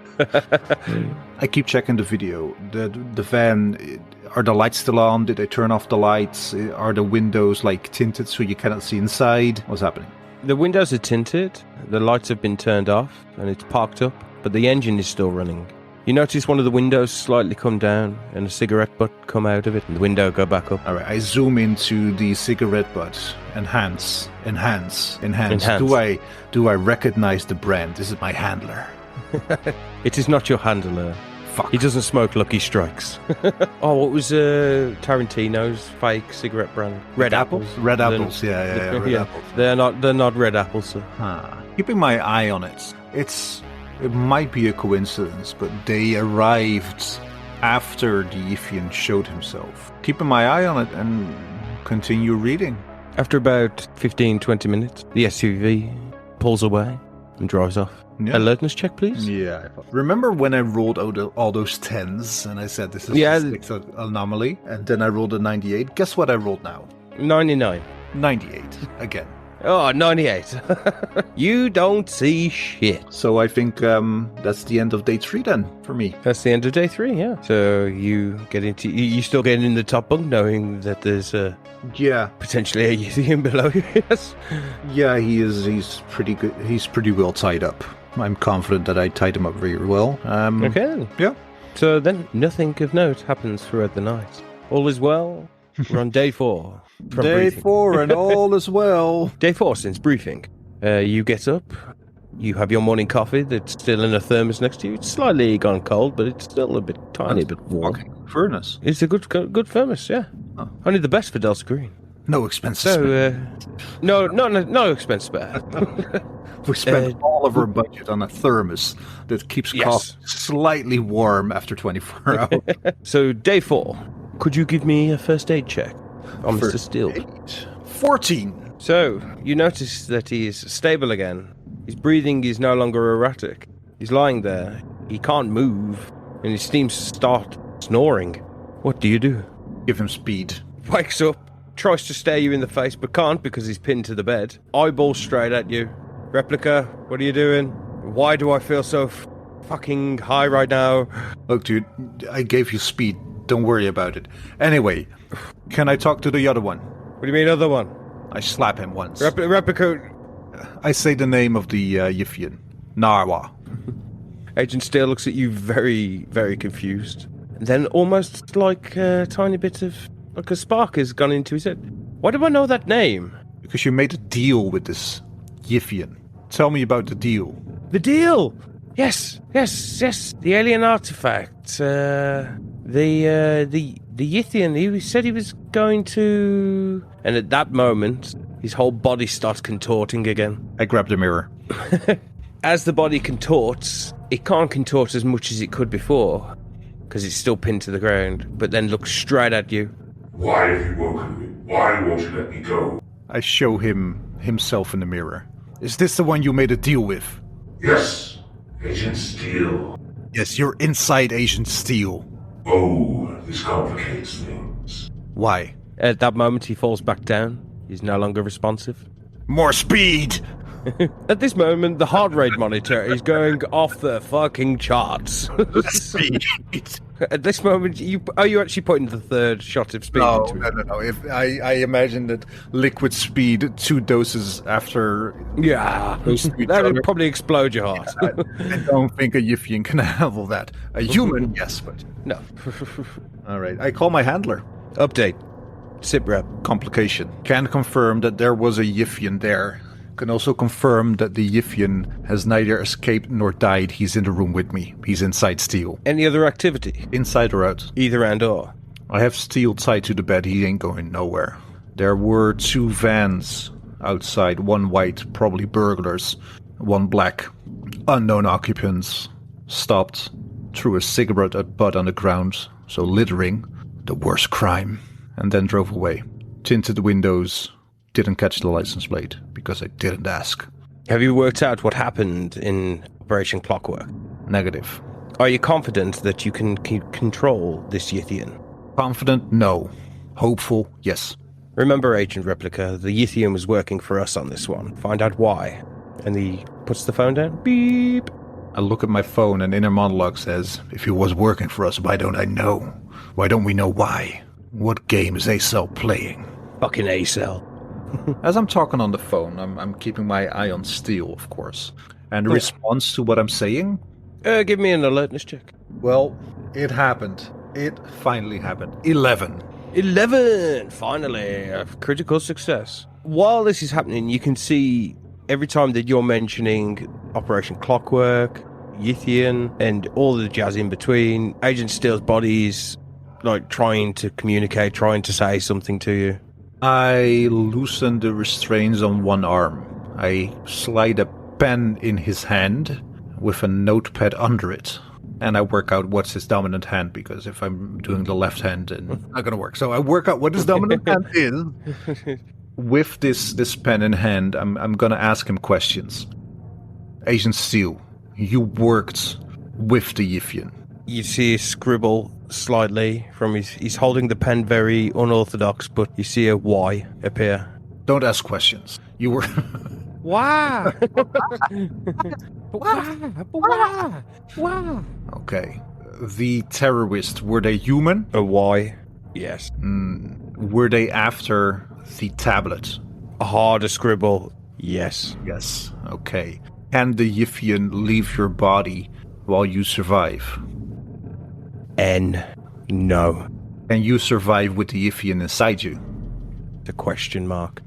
I keep checking the video. The van, are the lights still on? Did they turn off the lights? Are the windows like tinted so you cannot see inside? What's happening? The windows are tinted, the lights have been turned off, and it's parked up, but the engine is still running. You notice one of the windows slightly come down and a cigarette butt come out of it, and the window go back up. Alright, I zoom into the cigarette butt. Enhance. Do I recognize the brand? This is my handler. It is not your handler. Fuck. He doesn't smoke Lucky Strikes. Oh, what was Tarantino's fake cigarette brand? Red Apples? Red Apples, yeah, Red Apples. They're not Red Apples, sir. Keeping my eye on it. It might be a coincidence, but they arrived after the Yiffian showed himself. Keeping my eye on it and continue reading. After about 15-20 minutes, the SUV pulls away and drives off. Yeah. Alertness check, please. Yeah. Remember when I rolled all those 10s and I said this is a 6 anomaly? And then I rolled a 98. Guess what I rolled now? 99. 98 again. Oh, 98. You don't see shit. So I think that's the end of day 3 then, for me. That's the end of day 3, yeah. So you get into... You still get in the top bunk knowing that there's Yeah. potentially a Yithian below you, yes? Yeah, he's pretty good. He's pretty well tied up. I'm confident that I tied him up very well. Okay then. Yeah. So then nothing of note happens throughout the night. All is well. We're on day 4. From Day briefing. 4 and all is well. Day 4 since briefing. You get up. You have your morning coffee that's still in a thermos next to you. It's slightly gone cold, but it's still a bit tiny bit warm. Fucking furnace. It's a good thermos, yeah. Oh. Only the best for Delta Green. No expenses. So, no expense spare. We spent all of our budget on a thermos that keeps coffee slightly warm after 24 hours. So, day 4. Could you give me a first aid check on Mr. Steele? 14. So, you notice that he is stable again. His breathing is no longer erratic. He's lying there. He can't move, and he seems to start snoring. What do you do? Give him speed. Wakes up, tries to stare you in the face, but can't because he's pinned to the bed. Eyeballs straight at you. Replica, what are you doing? Why do I feel so fucking high right now? Look, dude, I gave you speed. Don't worry about it. Anyway, can I talk to the other one? What do you mean, other one? I slap him once. Replica. I say the name of the Yithian. Narwa. Agent Steele looks at you very, very confused. And then almost like a tiny bit of... like a spark has gone into his head. Why do I know that name? Because you made a deal with this Yithian. Tell me about the deal. The deal! Yes. The alien artifact. The Yithian, he said he was going to... And at that moment, his whole body starts contorting again. I grab the mirror. As the body contorts, it can't contort as much as it could before, because it's still pinned to the ground, but then looks straight at you. Why have you woken me? Why won't you let me go? I show him himself in the mirror. Is this the one you made a deal with? Yes, Agent Steele. Yes, you're inside Agent Steele. Oh, this complicates things. Why? At that moment, he falls back down. He's no longer responsive. More speed! At this moment, the heart rate monitor is going off the fucking charts. Speed! At this moment, you actually putting the third shot of speed into it? No. If I imagine that liquid speed, 2 doses after... Yeah, that would probably explode your heart. I don't think a Yithian can handle that. A human, yes, but... No. All right, I call my handler. Update. Sit rep. Complication. Can confirm that there was a Yithian there. Can also confirm that the Yithian has neither escaped nor died. He's in the room with me. He's inside Steel. Any other activity? Inside or out? Either and or. I have Steel tied to the bed. He ain't going nowhere. There were 2 vans outside. 1 white, probably burglars. 1 black. Unknown occupants. Stopped. Threw a cigarette butt on the ground. So littering. The worst crime. And then drove away. Tinted the windows. Didn't catch the license plate because I didn't ask. Have you worked out what happened in Operation Clockwork? Negative. Are you confident that you can control this Yithian? Confident? No. Hopeful? Yes. Remember, Agent Replica, the Yithian was working for us on this one. Find out why. And he puts the phone down. Beep. I look at my phone and inner monologue says, if he was working for us, why don't I know? Why don't we know why? What game is A-Cell playing? Fucking A-Cell. As I'm talking on the phone, I'm keeping my eye on Steel, of course. And the response to what I'm saying? Give me an alertness check. Well, it happened. It finally happened. 11. 11! Finally, a critical success. While this is happening, you can see every time that you're mentioning Operation Clockwork, Yithian, and all the jazz in between, Agent Steele's body's like trying to communicate, trying to say something to you. I loosen the restraints on one arm. I slide a pen in his hand with a notepad under it. And I work out what's his dominant hand, because if I'm doing the left hand, then it's not going to work. So I work out what his dominant hand is. With this pen in hand, I'm going to ask him questions. Agent Steele, you worked with the Yithian. You see a scribble slightly from he's holding the pen very unorthodox, but you see a Y appear. Don't ask questions. You were... Wow. Wow. Okay. The terrorists, were they human? A why? Yes. Were they after the tablet? A harder scribble? Yes. Yes. Okay. Can the Yithian leave your body while you survive? No. Can you survive with the Yithian inside you? The question mark.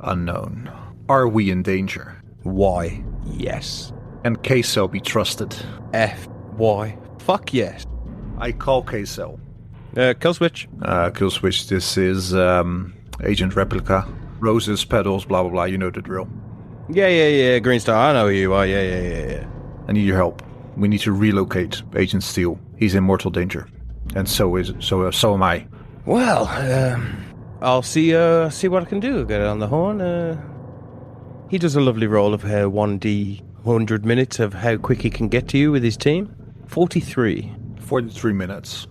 Unknown. Are we in danger? Why? Yes. Can Queso be trusted? Why? Fuck yes. I call Queso. Kill switch. Kill switch, this is Agent Replica. Roses, petals, blah blah blah, you know the drill. Yeah. Green Star, I know who you are. Yeah. I need your help. We need to relocate Agent Steele. He's in mortal danger. And so am I. Well, I'll see what I can do. Get it on the horn. He does a lovely roll of 1D 100 minutes of how quick he can get to you with his team. 43. 43 minutes.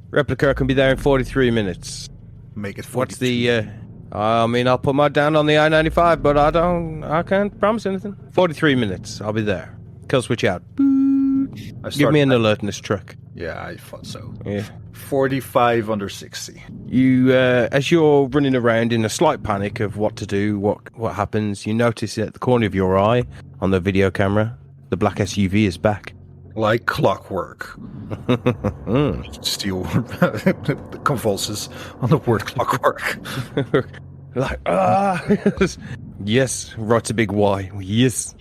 Replica can be there in 43 minutes. Make it 42. What's the... I'll put my down on the I-95, but I can't promise anything. 43 minutes, I'll be there. Kill switch out. Give me an alert in this truck. Yeah, I thought so. Yeah. 45 under 60. You, as you're running around in a slight panic of what to do, what happens, you notice at the corner of your eye, on the video camera, the black SUV is back. Like clockwork. Steele convulses on the word clockwork. Like, yes, writes a big Y. Yes.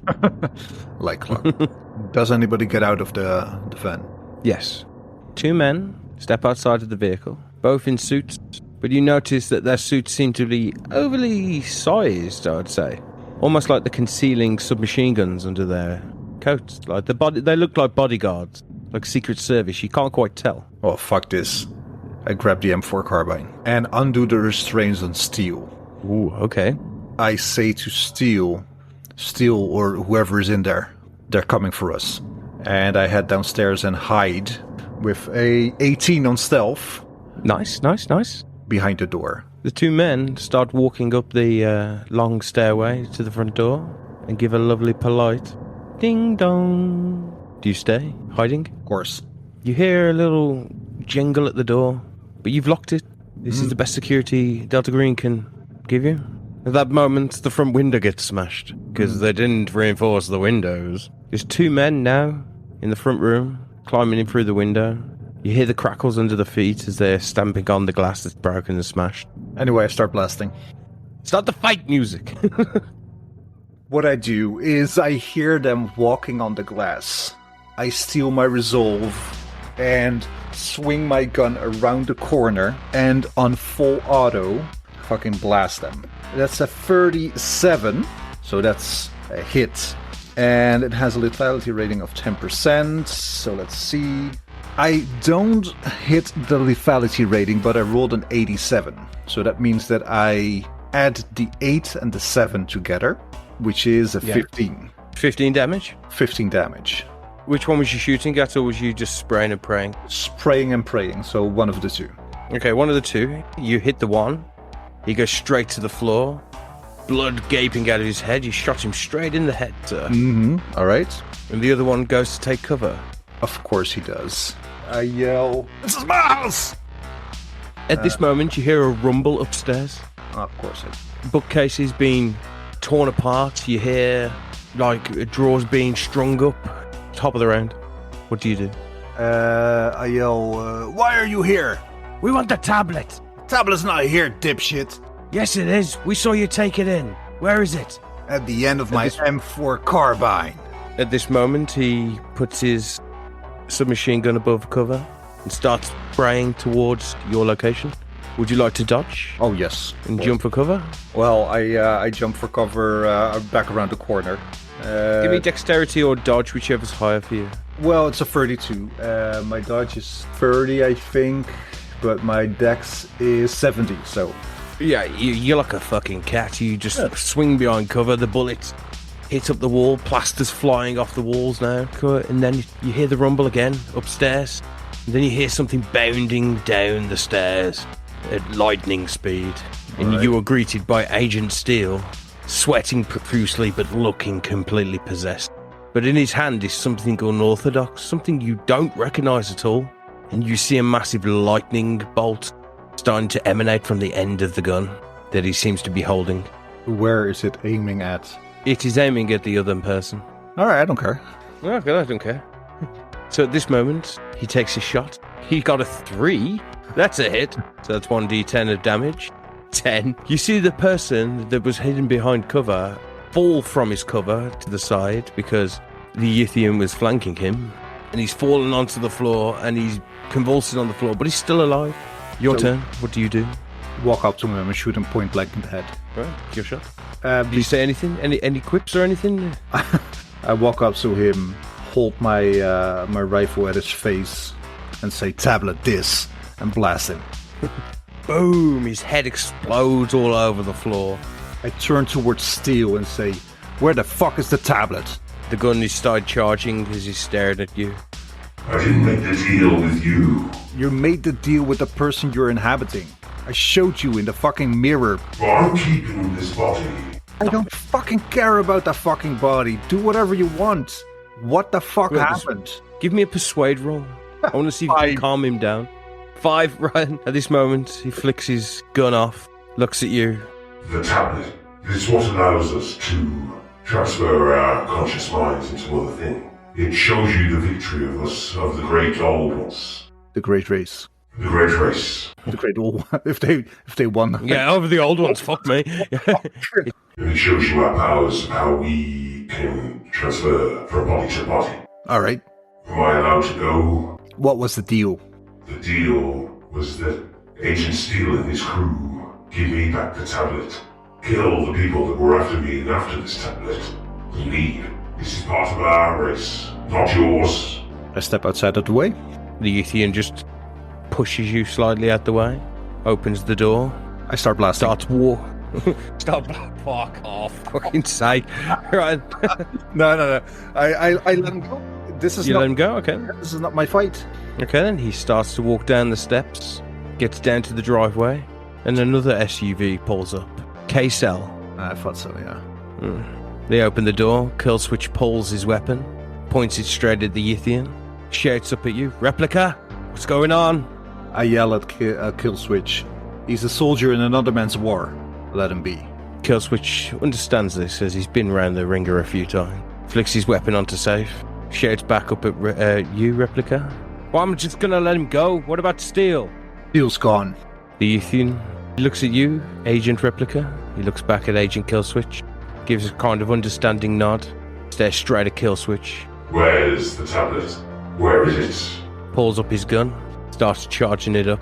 Like clockwork. Does anybody get out of the van? Yes. 2 men step outside of the vehicle, both in suits, but you notice that their suits seem to be overly sized, I would say. Almost like the concealing submachine guns under their coats. Like they look like bodyguards, like Secret Service. You can't quite tell. Oh, fuck this. I grab the M4 carbine and undo the restraints on Steele. Ooh, okay. I say to Steele or whoever is in there, they're coming for us. And I head downstairs and hide with a 18 on stealth. Nice. Behind the door. The 2 men start walking up the long stairway to the front door and give a lovely polite ding dong. Do you stay hiding? Of course. You hear a little jingle at the door, but you've locked it. This is the best security Delta Green can give you. At that moment, the front window gets smashed because they didn't reinforce the windows. There's 2 men now in the front room climbing in through the window. You hear the crackles under the feet as they're stamping on the glass that's broken and smashed. Anyway, I start blasting. Start the fight music. What I do is I hear them walking on the glass. I steal my resolve and swing my gun around the corner and on full auto fucking blast them. That's a 37, so that's a hit. And it has a lethality rating of 10%, so let's see. I don't hit the lethality rating, but I rolled an 87. So that means that I add the 8 and the 7 together, which is a 15. 15 damage? 15 damage. Which one was you shooting at, or was you just spraying and praying? Spraying and praying, so one of the two. Okay, one of the two. You hit the one. He goes straight to the floor. Blood gaping out of his head. You shot him straight in the head, sir. All right. And the other one goes to take cover. Of course he does. I yell, "This is my house!" At this moment, you hear a rumble upstairs. Of course Bookcases being torn apart. You hear, like, drawers being strung up. Top of the round. What do you do? I yell, "Why are you here?" We want the tablet. Tablet's not here, dipshit. Yes, it is. We saw you take it in. Where is it? At the end of my M4 carbine. At this moment, he puts his submachine gun above cover and starts spraying towards your location. Would you like to dodge? Oh, yes. And jump for cover? Well, I jump for cover back around the corner. Give me dexterity or dodge, whichever's higher for you. Well, it's a 32. My dodge is 30, I think, but my dex is 70, so... Yeah, you're like a fucking cat. You just swing behind cover, the bullets hit up the wall, plaster's flying off the walls now, and then you hear the rumble again upstairs, and then you hear something bounding down the stairs at lightning speed, and you are greeted by Agent Steele sweating profusely but looking completely possessed. But in his hand is something unorthodox, something you don't recognize at all. And you see a massive lightning bolt starting to emanate from the end of the gun that he seems to be holding. Where is it aiming at? It is aiming at the other person. Alright, I don't care. Okay, I don't care. So at this moment, he takes a shot. He got a 3. That's a hit. So that's 1d10 of damage. 10. You see the person that was hidden behind cover fall from his cover to the side because the Yithian was flanking him. And he's fallen onto the floor and he's convulsing on the floor, but he's still alive. Your turn. What do you do? Walk up to him and shoot him point blank in the head. Right, your shot. Do you say anything? Any quips or anything? I walk up to him, hold my my rifle at his face, and say, "Tablet this," and blast him. Boom! His head explodes all over the floor. I turn towards Steel and say, "Where the fuck is the tablet?" The gun is started charging as he stared at you. I didn't make the deal with you. You made the deal with the person you're inhabiting. I showed you in the fucking mirror. But I'm keeping this body. I don't fucking care about the fucking body. Do whatever you want. What the fuck happened? Give me a persuade roll. I want to see if you can calm him down. 5, right? At this moment, he flicks his gun off, looks at you. The tablet. This is what allows us to transfer our conscious minds into other things. It shows you the victory of us, of the great old ones. The great race. The great race. The great old one. If they won. Yeah, over the old ones, fuck me. And it shows you our powers, how we can transfer from body to body. Alright. Am I allowed to go? What was the deal? The deal was that Agent Steele and his crew give me back the tablet, kill the people that were after me and after this tablet, and leave. This is part of our race, not yours. I step outside of the way. The Yithian just pushes you slightly out the way, opens the door, I start blasting. starts war. Fuck off, fucking sake. Right. No. I let him go. This is You not, let him go? Okay. This is not my fight. Okay, then he starts to walk down the steps, gets down to the driveway, and another SUV pulls up. K-Cell. I thought so, yeah. They open the door, Killswitch pulls his weapon, points it straight at the Yithian, shouts up at you, "Replica, what's going on?" I yell at Killswitch. He's a soldier in another man's war. Let him be. Killswitch understands this as he's been round the ringer a few times, flicks his weapon onto safe, shouts back up at you, Replica. Well, I'm just gonna let him go. What about Steel? Steel's gone. The Yithian looks at you, Agent Replica. He looks back at Agent Killswitch, gives a kind of understanding nod, stares straight at Killswitch, Where's the tablet? Where is it? pulls up his gun, starts charging it up.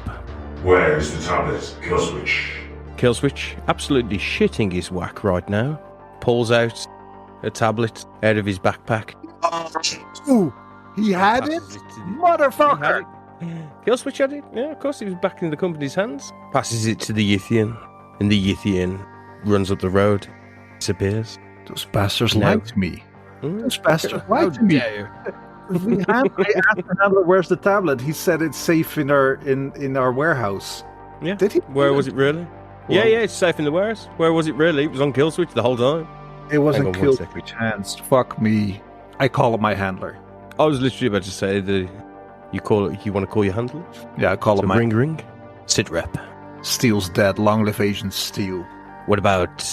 Where is the tablet? Killswitch. Killswitch, absolutely shitting his whack right now, pulls out a tablet out of his backpack. Ooh, he had it? Passes to Motherfucker! Killswitch had it? Yeah, of course, he was back in the company's hands. Passes it to the Yithian, and the Yithian runs up the road, disappears. Those bastards No. lied to me. Those bastards How lied to me. dare you. I asked the handler, "Where's the tablet?" He said it's safe in our warehouse. Yeah. Did he? Where was it really? Well- Yeah, it's safe in the warehouse. Where was it really? It was on Killswitch the whole time. It wasn't Hang on killed 1 second. by chance. Fuck me. I call him my handler. I was literally about to say that you want to call your handler? Yeah, I call So him my... ring. Sit rep. Steel's dead. Long live Agent Steel. What about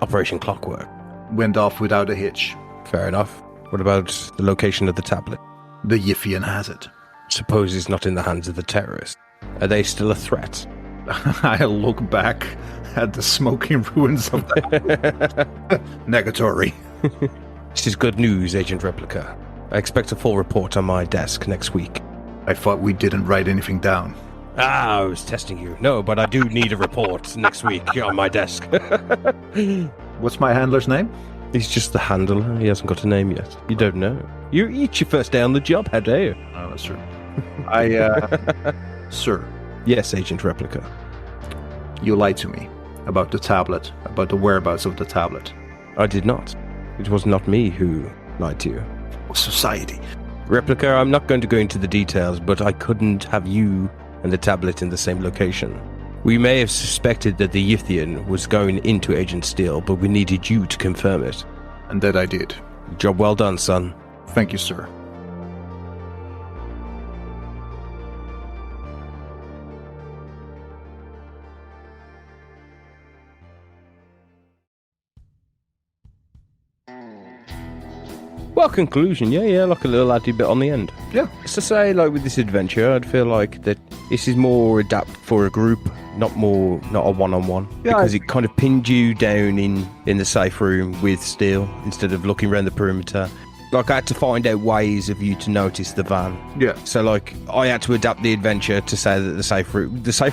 Operation Clockwork? Went off without a hitch. Fair enough. What about the location of the tablet? The Yithian has it. Suppose it's not in the hands of the terrorists. Are they still a threat? I look back at the smoking ruins of the... Negatory. This is good news, Agent Replica. I expect a full report on my desk next week. I thought we didn't write anything down. I was testing you. No, but I do need a report next week on my desk. What's my handler's name? He's just the handler. He hasn't got a name yet. You don't know. It's your first day on the job. How dare you? Oh, that's true. Sir, Yes, Agent Replica. you lied to me about the tablet, about the whereabouts of the tablet. I did not. It was not me who lied to you. Society. Replica, I'm not going to go into the details, but I couldn't have you and the tablet in the same location. We may have suspected that the Yithian was going into Agent Steele, but we needed you to confirm it. And that I did. Job well done, son. Thank you, sir. Well, conclusion, yeah, like a little addy bit on the end. Yeah. So say, like with this adventure, I'd feel like that this is more adapt for a group, not a one-on-one. Yeah, because it kind of pinned you down in the safe room with Steele instead of looking around the perimeter. Like I had to find out ways of you to notice the van. Yeah. So like I had to adapt the adventure to say that the safe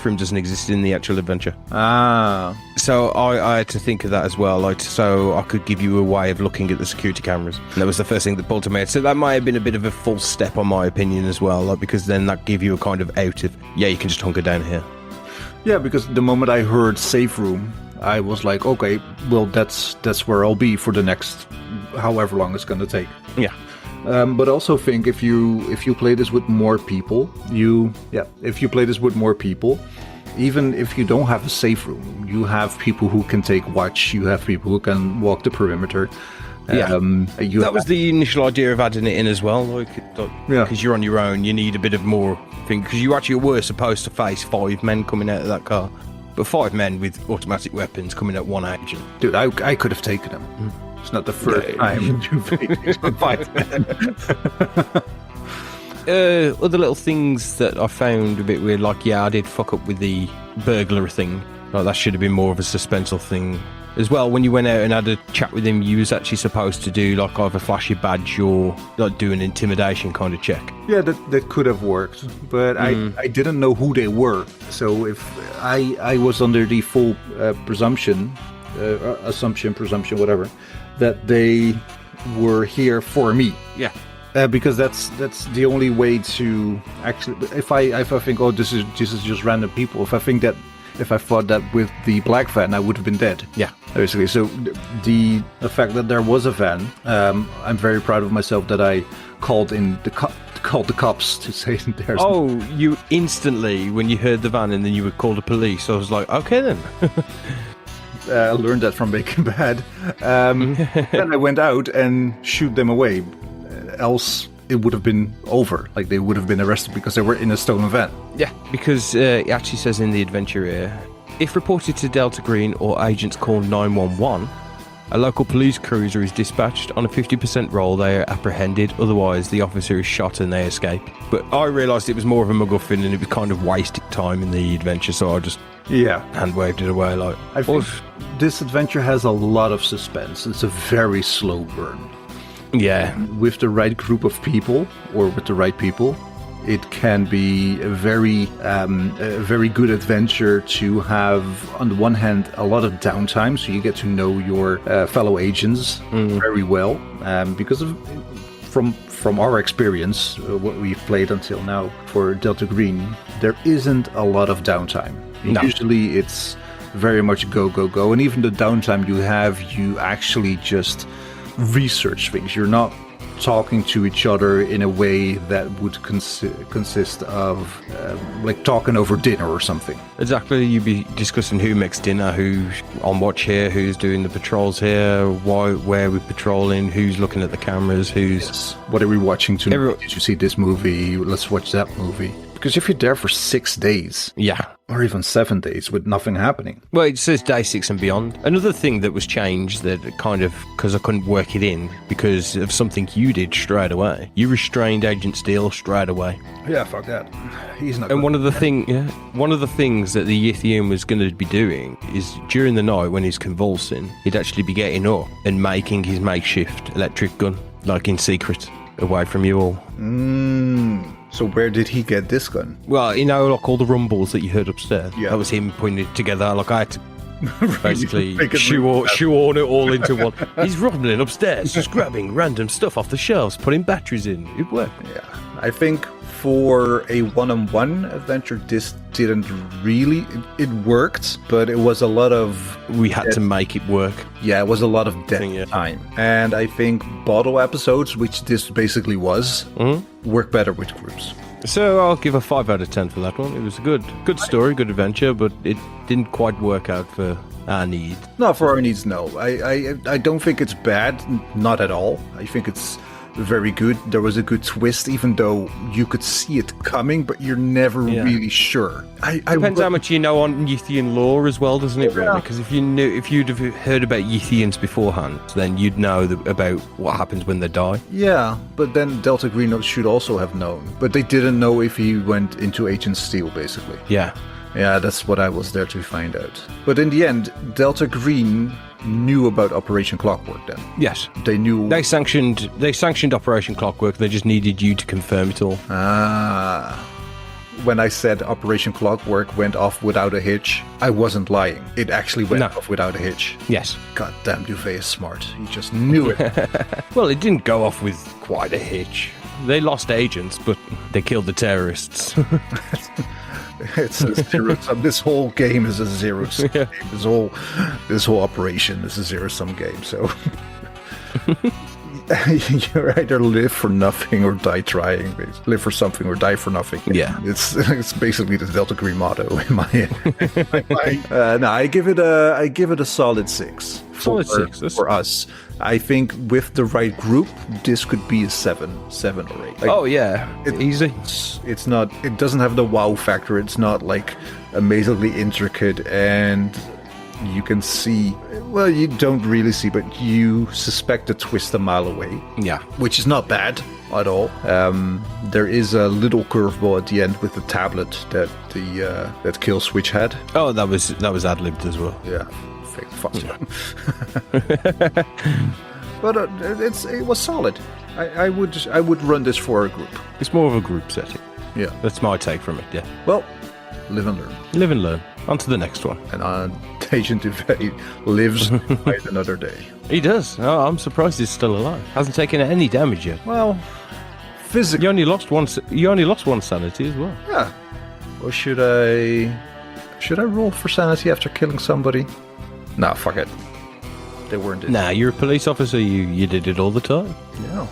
room doesn't exist in the actual adventure. Ah. So I had to think of that as well, like so I could give you a way of looking at the security cameras. And that was the first thing that pulled to me. So that might have been a bit of a false step on my opinion as well, like because then that gave you a kind of out of you can just hunker down here. Yeah, because the moment I heard safe room, I was like, okay, well that's where I'll be for the next however long it's gonna take. Yeah. But also think if you play this with more people, even if you don't have a safe room, you have people who can take watch, you have people who can walk the perimeter. Yeah, that was the initial idea of adding it in as well. Because you're on your own, you need a bit of more thing. Because you actually were supposed to face 5 men coming out of that car, but 5 men with automatic weapons coming at one agent. Dude, I could have taken them. It's not the first time you've faced 5 men. Other little things that I found a bit weird, like I did fuck up with the burglar thing. Like that should have been more of a suspenseful thing. As well, when you went out and had a chat with him, you was actually supposed to do like either flash your badge or like do an intimidation kind of check. Yeah, that could have worked, but I didn't know who they were. So if I was under the full presumption, whatever, that they were here for me. Yeah. Because that's the only way to actually. If I think, oh, this is just random people. If I thought that with the black van, I would have been dead. Yeah, basically. So the fact that there was a van, I'm very proud of myself that I called the cops to say there's. Oh, you instantly when you heard the van and then you would call the police. I was like, okay then. I learned that from Breaking Bad. Then I went out and shoot them away. Else it would have been over. Like they would have been arrested because they were in a stolen van. Yeah, because it actually says in the adventure here, if reported to Delta Green or agents call 911, a local police cruiser is dispatched. On a 50% roll, they are apprehended. Otherwise, the officer is shot and they escape. But I realised it was more of a MacGuffin and it was kind of wasted time in the adventure, so I just hand waved it away. Like I think this adventure has a lot of suspense. It's a very slow burn. Yeah. With the right group of people, or with the right people, it can be a very good adventure to have, on the one hand, a lot of downtime, so you get to know your fellow agents very well. Because from our experience, what we've played until now for Delta Green, there isn't a lot of downtime. No. Usually it's very much go, go, go. And even the downtime you have, you actually just research things. You're not talking to each other in a way that would consist of like talking over dinner or something. Exactly. You'd be discussing who makes dinner, who's on watch here, who's doing the patrols here, where we're patrolling, who's looking at the cameras, what are we watching tonight? Did you see this movie? Let's watch that movie. Because if you're there for 6 days, or even 7 days with nothing happening. Well, it says day 6 and beyond. Another thing that was changed that kind of, because I couldn't work it in because of something you did straight away. You restrained Agent Steele straight away. Yeah, fuck that. He's not. And one of the things that the Yithian was going to be doing is during the night when he's convulsing, he'd actually be getting up and making his makeshift electric gun, like in secret, away from you all. So where did he get this gun? Well, like all the rumbles that you heard upstairs. Yeah. That was him putting it together. Like I had to basically shoehorn it all into one. He's rumbling upstairs, just grabbing random stuff off the shelves, putting batteries in. It worked. Yeah. I think for a one-on-one adventure, this didn't really... It worked, but it was a lot of... We had to make it work. Yeah, it was a lot of dead time. And I think bottle episodes, which this basically was, work better with groups. So I'll give a 5 out of 10 for that one. It was a good story, good adventure, but it didn't quite work out for our need. No, for our needs, no. I don't think it's bad, not at all. I think it's very good. There was a good twist, even though you could see it coming, but you're never really sure. Depends how much you know on Yithian lore as well, doesn't it? Really, because if you'd have heard about Yithians beforehand, then you'd know about what happens when they die. Yeah, but then Delta Green should also have known, but they didn't know if he went into Agent Steel, basically. Yeah. Yeah, that's what I was there to find out. But in the end, Delta Green knew about Operation Clockwork then. Yes. They knew... They sanctioned Operation Clockwork. They just needed you to confirm it all. When I said Operation Clockwork went off without a hitch, I wasn't lying. It actually went off without a hitch. Yes. God damn, Duvet is smart. He just knew it. Well, it didn't go off with quite a hitch. They lost agents, but they killed the terrorists. It's a zero-sum. This whole game is a zero-sum game. This whole operation is a zero-sum game. So you either live for nothing or die trying. Live for something or die for nothing. Yeah, it's basically the Delta Green motto in my mind. No, I give it a solid 6. Solid 6 for us. I think with the right group, this could be a 7 or 8. Oh yeah, easy. It's not. It doesn't have the wow factor. It's not like amazingly intricate, and you can see. Well, you don't really see, but you suspect a twist a mile away. Yeah, which is not bad at all. There is a little curveball at the end with the tablet that that Kill Switch had. Oh, that was ad-libbed as well. Yeah. Fuck yeah. But it was solid. I would run this for a group. It's more of a group setting. Yeah, that's my take from it. Yeah. Well, live and learn. Live and learn. On to the next one. And Agent Duvet lives quite another day. He does. Oh, I'm surprised he's still alive. Hasn't taken any damage yet. Well, physically, you only lost one sanity as well. Yeah. Or should I roll for sanity after killing somebody? Nah, fuck it. They weren't. Nah, you're a police officer. You did it all the time. Yeah.